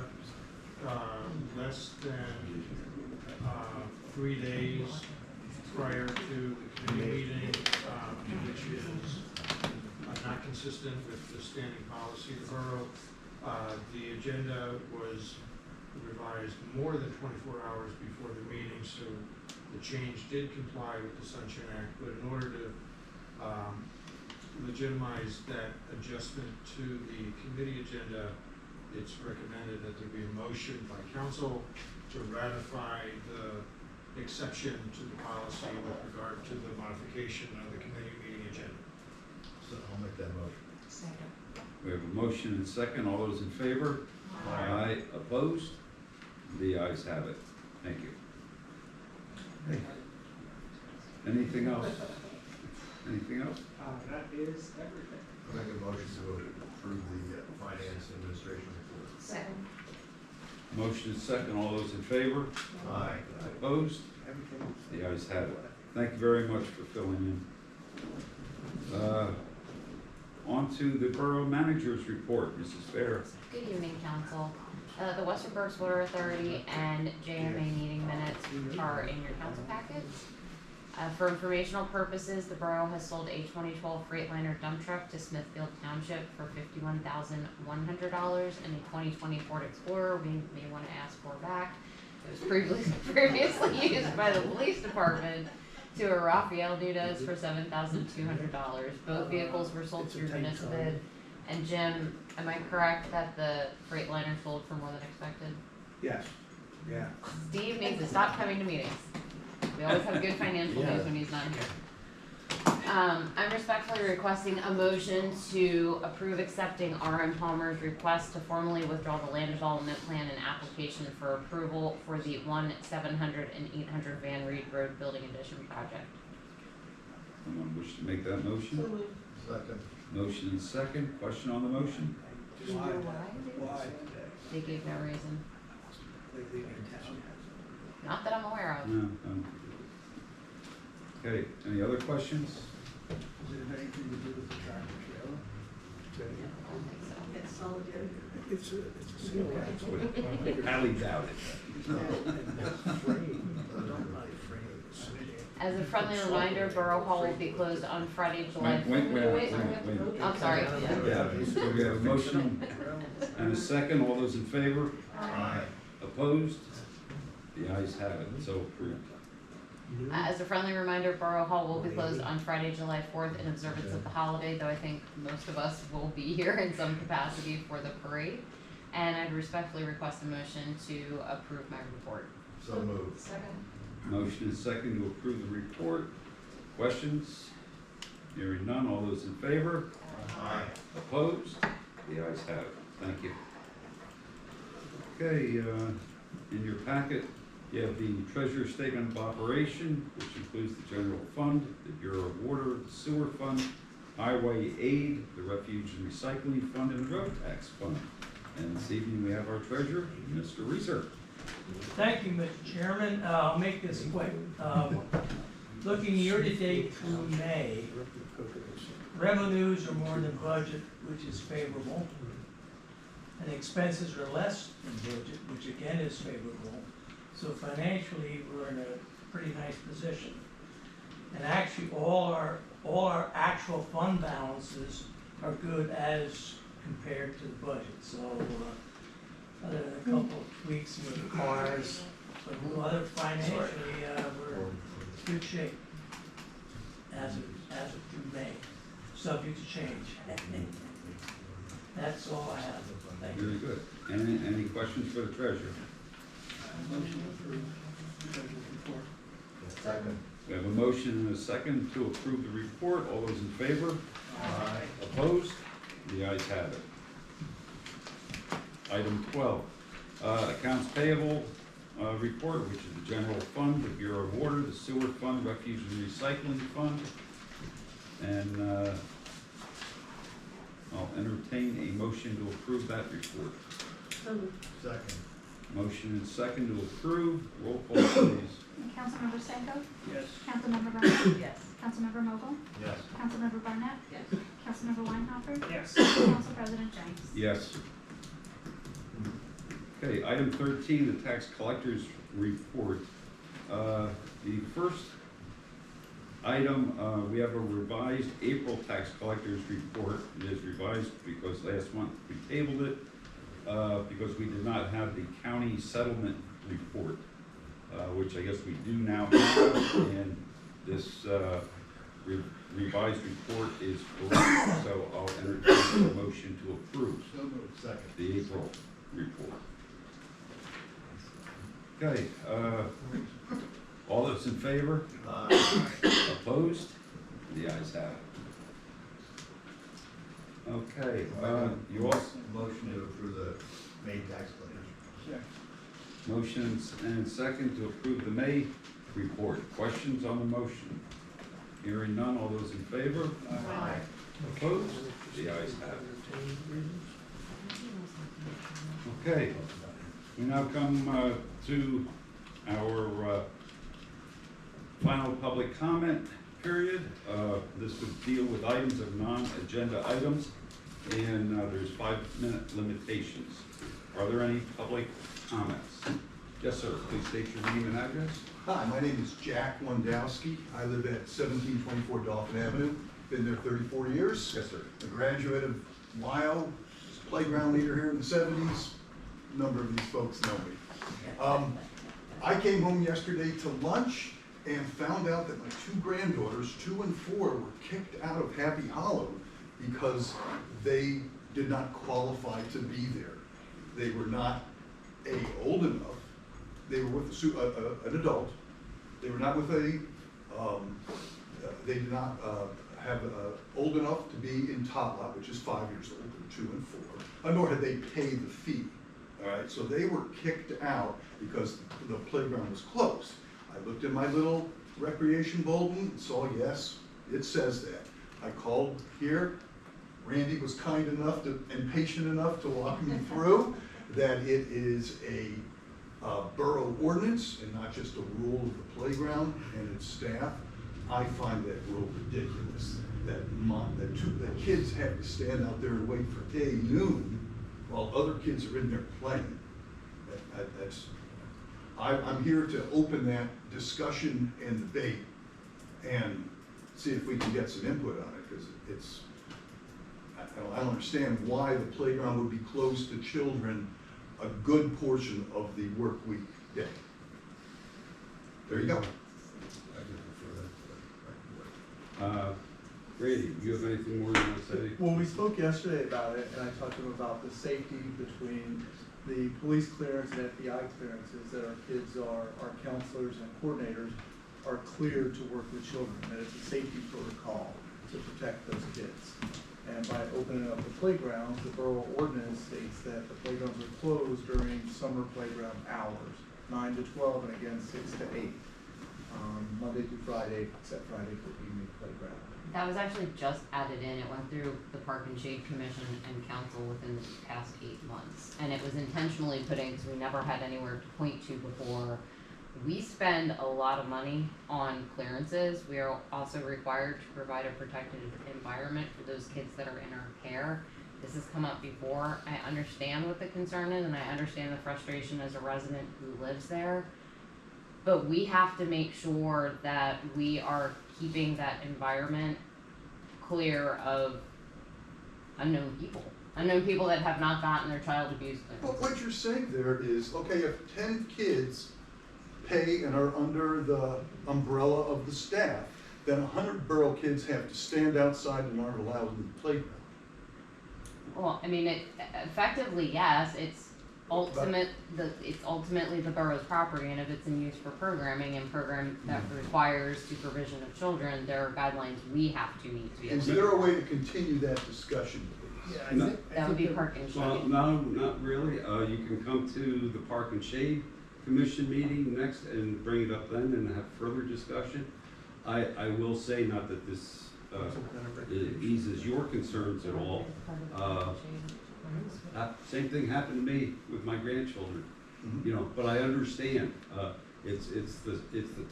less than, 3 days prior to the committee meeting, which is not consistent with the standing policy of the borough. The agenda was revised more than 24 hours before the meeting, so the change did comply with the Sunshine Act, but in order to legitimize that adjustment to the committee agenda, it's recommended that there be a motion by council to ratify the exception to the policy with regard to the modification of the committee meeting agenda. So I'll make that motion. Second. We have a motion and second. All those in favor? Aye. Opposed? The ayes have it. Thank you. Anything else? Anything else? that is everything. I'll make a motion to approve the finance administration report. Second. Motion and second. All those in favor? Aye. Opposed? The ayes have it. Thank you very much for filling in. On to the Borough Manager's Report, Mrs. Fair. Good evening, council. The Western Berks Water Authority and JMA meeting minutes are in your council packets. For informational purposes, the borough has sold a 2012 Freightliner dump truck to Smithfield Township for $51,100 and a 2020 Ford Explorer we may want to ask for back It was previously used by the police department to a Rafael Nunez for $7,200. Both vehicles were sold through Municipal. And Jim, am I correct that the Freightliner sold for more than expected? Yes, yeah. Steve needs to stop coming to meetings. We always have good financial news when he's not here. I'm respectfully requesting a motion to approve accepting R.M. Palmer's request to formally withdraw the land development plan and application for approval for the 700 and 800 Van Reed Road Building Addition project. Someone wish to make that motion? Second. Motion and second. Question on the motion? Do you know why? They gave no reason. Not that I'm aware of. No. Okay, any other questions? Does it have anything to do with the tractor trailer? It's solidarity. It's a single That's what Ally doubted. As a friendly reminder, Borough Hall will be closed on Friday, July. Wait. I'm sorry. Yeah, so we have a motion and a second. All those in favor? Aye. Opposed? The ayes have it, so approved. As a friendly reminder, Borough Hall will be closed on Friday, July 4th in observance of the holiday, though I think most of us will be here in some capacity for the parade. And I'd respectfully request a motion to approve my report. So moved. Second. Motion and second to approve the report. Questions? Hearing none. All those in favor? Aye. Opposed? The ayes have it. Thank you. Okay, in your packet, you have the Treasurer's Statement of Operation, which includes the General Fund, the Bureau of Water, the Sewer Fund, Highway Aid, the Refuge and Recycling Fund, and the Road Tax Fund. And this evening, we have our Treasurer, Mr. Reeser. Thank you, Mr. Chairman. I'll make this quick. Looking year-to-date through May, revenues are more than budget, which is favorable, and expenses are less than budget, which again is favorable. So financially, we're in a pretty nice position. And actually, all our actual fund balances are good as compared to the budget. So other than a couple of tweaks with the cars, but other financially, we're in good shape as of through May, subject to change. That's all I have. Thank you. Very good. Any questions for the Treasurer? Motion approved. Treasurer's report. Second. We have a motion and a second to approve the report. All those in favor? Aye. Opposed? The ayes have it. Item 12, accounts payable report, which is the General Fund, the Bureau of Water, the Sewer Fund, Refuge and Recycling Fund. And I'll entertain a motion to approve that report. Second. Motion and second to approve. Roll call, please. Councilmember Senko? Yes. Councilmember Brennan? Yes. Councilmember Mogul? Yes. Councilmember Barnett? Yes. Councilmember Weinhopper? Yes. Council President James? Yes. Okay, item 13, the tax collector's report. The first item, we have a revised April tax collector's report. It is revised because last month we tabled it because we did not have the county settlement report, which I guess we do now have, and this revised report is correct, so I'll entertain a motion to approve So moved. Second. the April report. Okay, all those in favor? Opposed? The ayes have it. Okay, you also, Motion to approve the May tax collectors. motion and second to approve the May report. Questions on the motion? Hearing none, all those in favor? Aye. Opposed? The ayes have it. Okay, we now come to our final public comment period. This would deal with items of non-agenda items, and there's 5-minute limitations. Are there any public comments? Yes, sir. Please state your name and address. Hi, my name is Jack Wondowski. I live at 1724 Dolphin Avenue. Been there 34 years. Yes, sir. A graduate of Lyle, was a playground leader here in the 70s. A number of these folks know me. I came home yesterday to lunch and found out that my two granddaughters, 2 and 4, were kicked out of Happy Hollow because they did not qualify to be there. They were not, old enough. They were with an adult. They were not with they did not have old enough to be in tot lot, which is 5 years old, or 2 and 4, nor had they paid the fee. All right, so they were kicked out because the playground was closed. I looked at my little recreation bulletin and saw, yes, it says that. I called here. Randy was kind enough and patient enough to walk me through that it is a borough ordinance and not just a rule of the playground and its staff. I find that rule ridiculous, that kids have to stand out there and wait for noon while other kids are in there playing. I'm here to open that discussion and debate and see if we can get some input on it, because I don't understand why the playground would be closed to children a good portion of the work week day. There you go. Randy, do you have anything more you want to say? Well, we spoke yesterday about it, and I talked to him about the safety between the police clearance and FBI clearances, that our kids our counselors and coordinators are cleared to work with children, that it's a safety protocol to protect those kids. And by opening up the playgrounds, the borough ordinance states that the playgrounds are closed during summer playground hours, 9 to 12, and again 6 to 8, Monday through Friday, except Friday for evening playground. That was actually just added in. It went through the Park and Shade Commission and Council within the past 8 months. And it was intentionally putting, because we never had anywhere to point to before. We spend a lot of money on clearances. We are also required to provide a protected environment for those kids that are in our care. This has come up before. I understand what the concern is, and I understand the frustration as a resident who lives there. But we have to make sure that we are keeping that environment clear of unknown people that have not gotten their child abuse clearance. But what you're saying there is, okay, if 10 kids pay and are under the umbrella of the staff, then 100 borough kids have to stand outside and aren't allowed in the playground. Well, I mean, effectively, yes, it's ultimately the borough's property, and if it's in use for programming and program that requires supervision of children, there are guidelines we have to meet to be able Is to there do a way to continue that discussion, please? Yeah, that would be Park and Shade. Well, no, not really. You can come to the Park and Shade Commission meeting next and bring it up then and have further discussion. I will say, not that this eases your concerns at all. Same thing happened to me with my grandchildren, you know. But I understand. It's the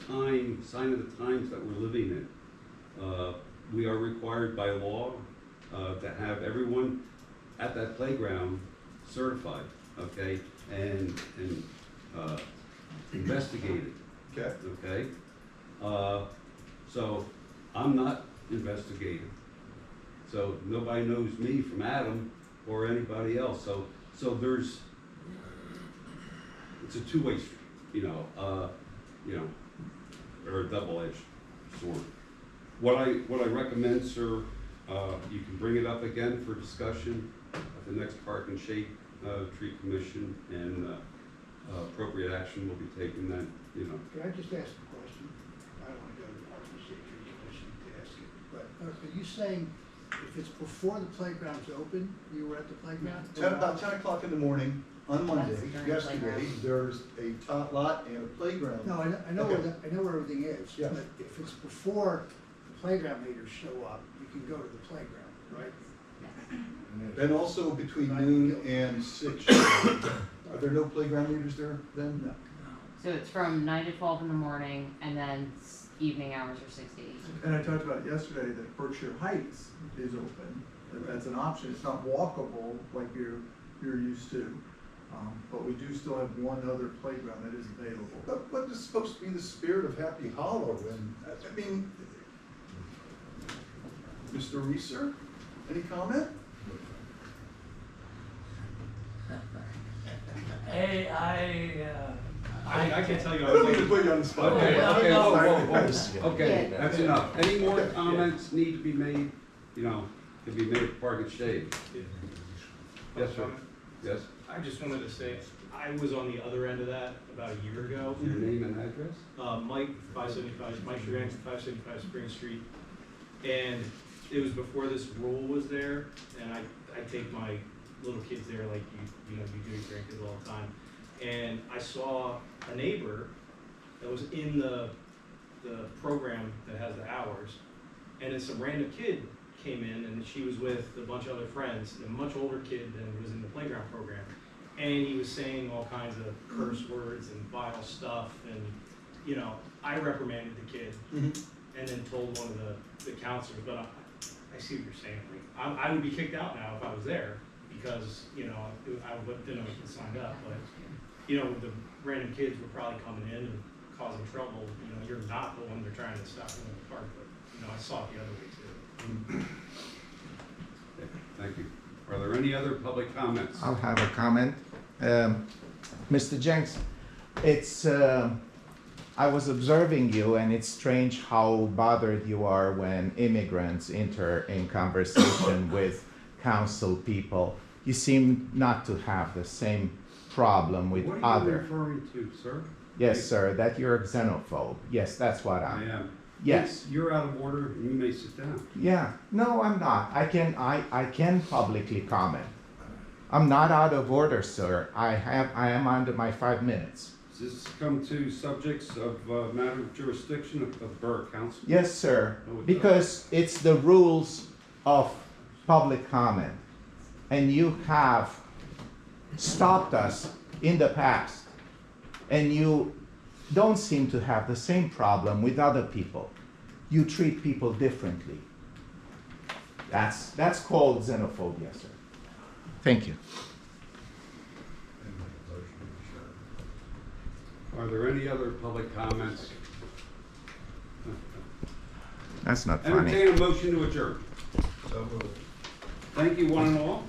sign of the times that we're living in. We are required by law to have everyone at that playground certified, okay, and investigated. Okay. Okay. So I'm not investigated. So nobody knows me from Adam or anybody else. So it's a two-way street, you know, or a double-edged sword. What I recommend, sir, you can bring it up again for discussion at the next Park and Shade Tree Commission, and appropriate action will be taken then, you know. Can I just ask a question? I don't want to go to the Park and Shade Tree Commission to ask it, but are you saying if it's before the playground's open, you were at the playground? About 10 o'clock in the morning on Monday, during yesterday, playground. there's a tot lot and a playground. No, I know Okay. where everything is, Yeah. but if it's before the playground meters show up, you can go to the playground, right? And also between noon and 6. Are there no playground meters there then? No. So it's from 9 to 12 in the morning, and then evening hours are 6 to 8. And I talked about yesterday that Berkshire Heights is open, that's an option, it's not walkable like you're used to. But we do still have one other playground that is available. But what is supposed to be the spirit of Happy Hollow? And I mean, Mr. Reeser, any comment? Hey, I can tell you, I I was don't mean to like, put you on the spot. Okay, okay, no, okay, Yeah. that's enough. Any more comments need to be made, can be made at Park and Shade? Yes, sir. Yes, I just wanted to say, I was on the other end of that about a year ago. your name and address? Mike, 575, Mike Shergang, 575 Spring Street. And it was before this rule was there, and I take my little kids there like you do your grandkids all the time. And I saw a neighbor that was in the program that has the hours, and then some random kid came in, and she was with a bunch of other friends, a much older kid than was in the playground program. And he was saying all kinds of curse words and vile stuff, and, I reprimanded the kid, and then told one of the counselors, but I see what you're saying. Like, I would be kicked out now if I was there, because, I didn't know if it signed up, but, the random kids were probably coming in and causing trouble. You're not the one they're trying to stop in the park, but, I saw it the other way too. Thank you. Are there any other public comments? I'll have a comment. Mr. Jenks, I was observing you, and it's strange how bothered you are when immigrants enter in conversation with council people. You seem not to have the same problem with What are you other. referring to, sir? Yes, sir, that you're a xenophobe. Yes, that's what I am. Yes. You're out of order, and you may sit down. Yeah, no, I'm not. I can publicly comment. I'm not out of order, sir. I am under my 5 minutes. Does this come to subjects of matter of jurisdiction of Borough Council? Yes, sir, Oh, it does. because it's the rules of public comment. And you have stopped us in the past. And you don't seem to have the same problem with other people. You treat people differently. That's called xenophobia, sir. Thank you. Are there any other public comments? That's not funny. Entertain a motion to adjourn. So moved. Thank you, one and all.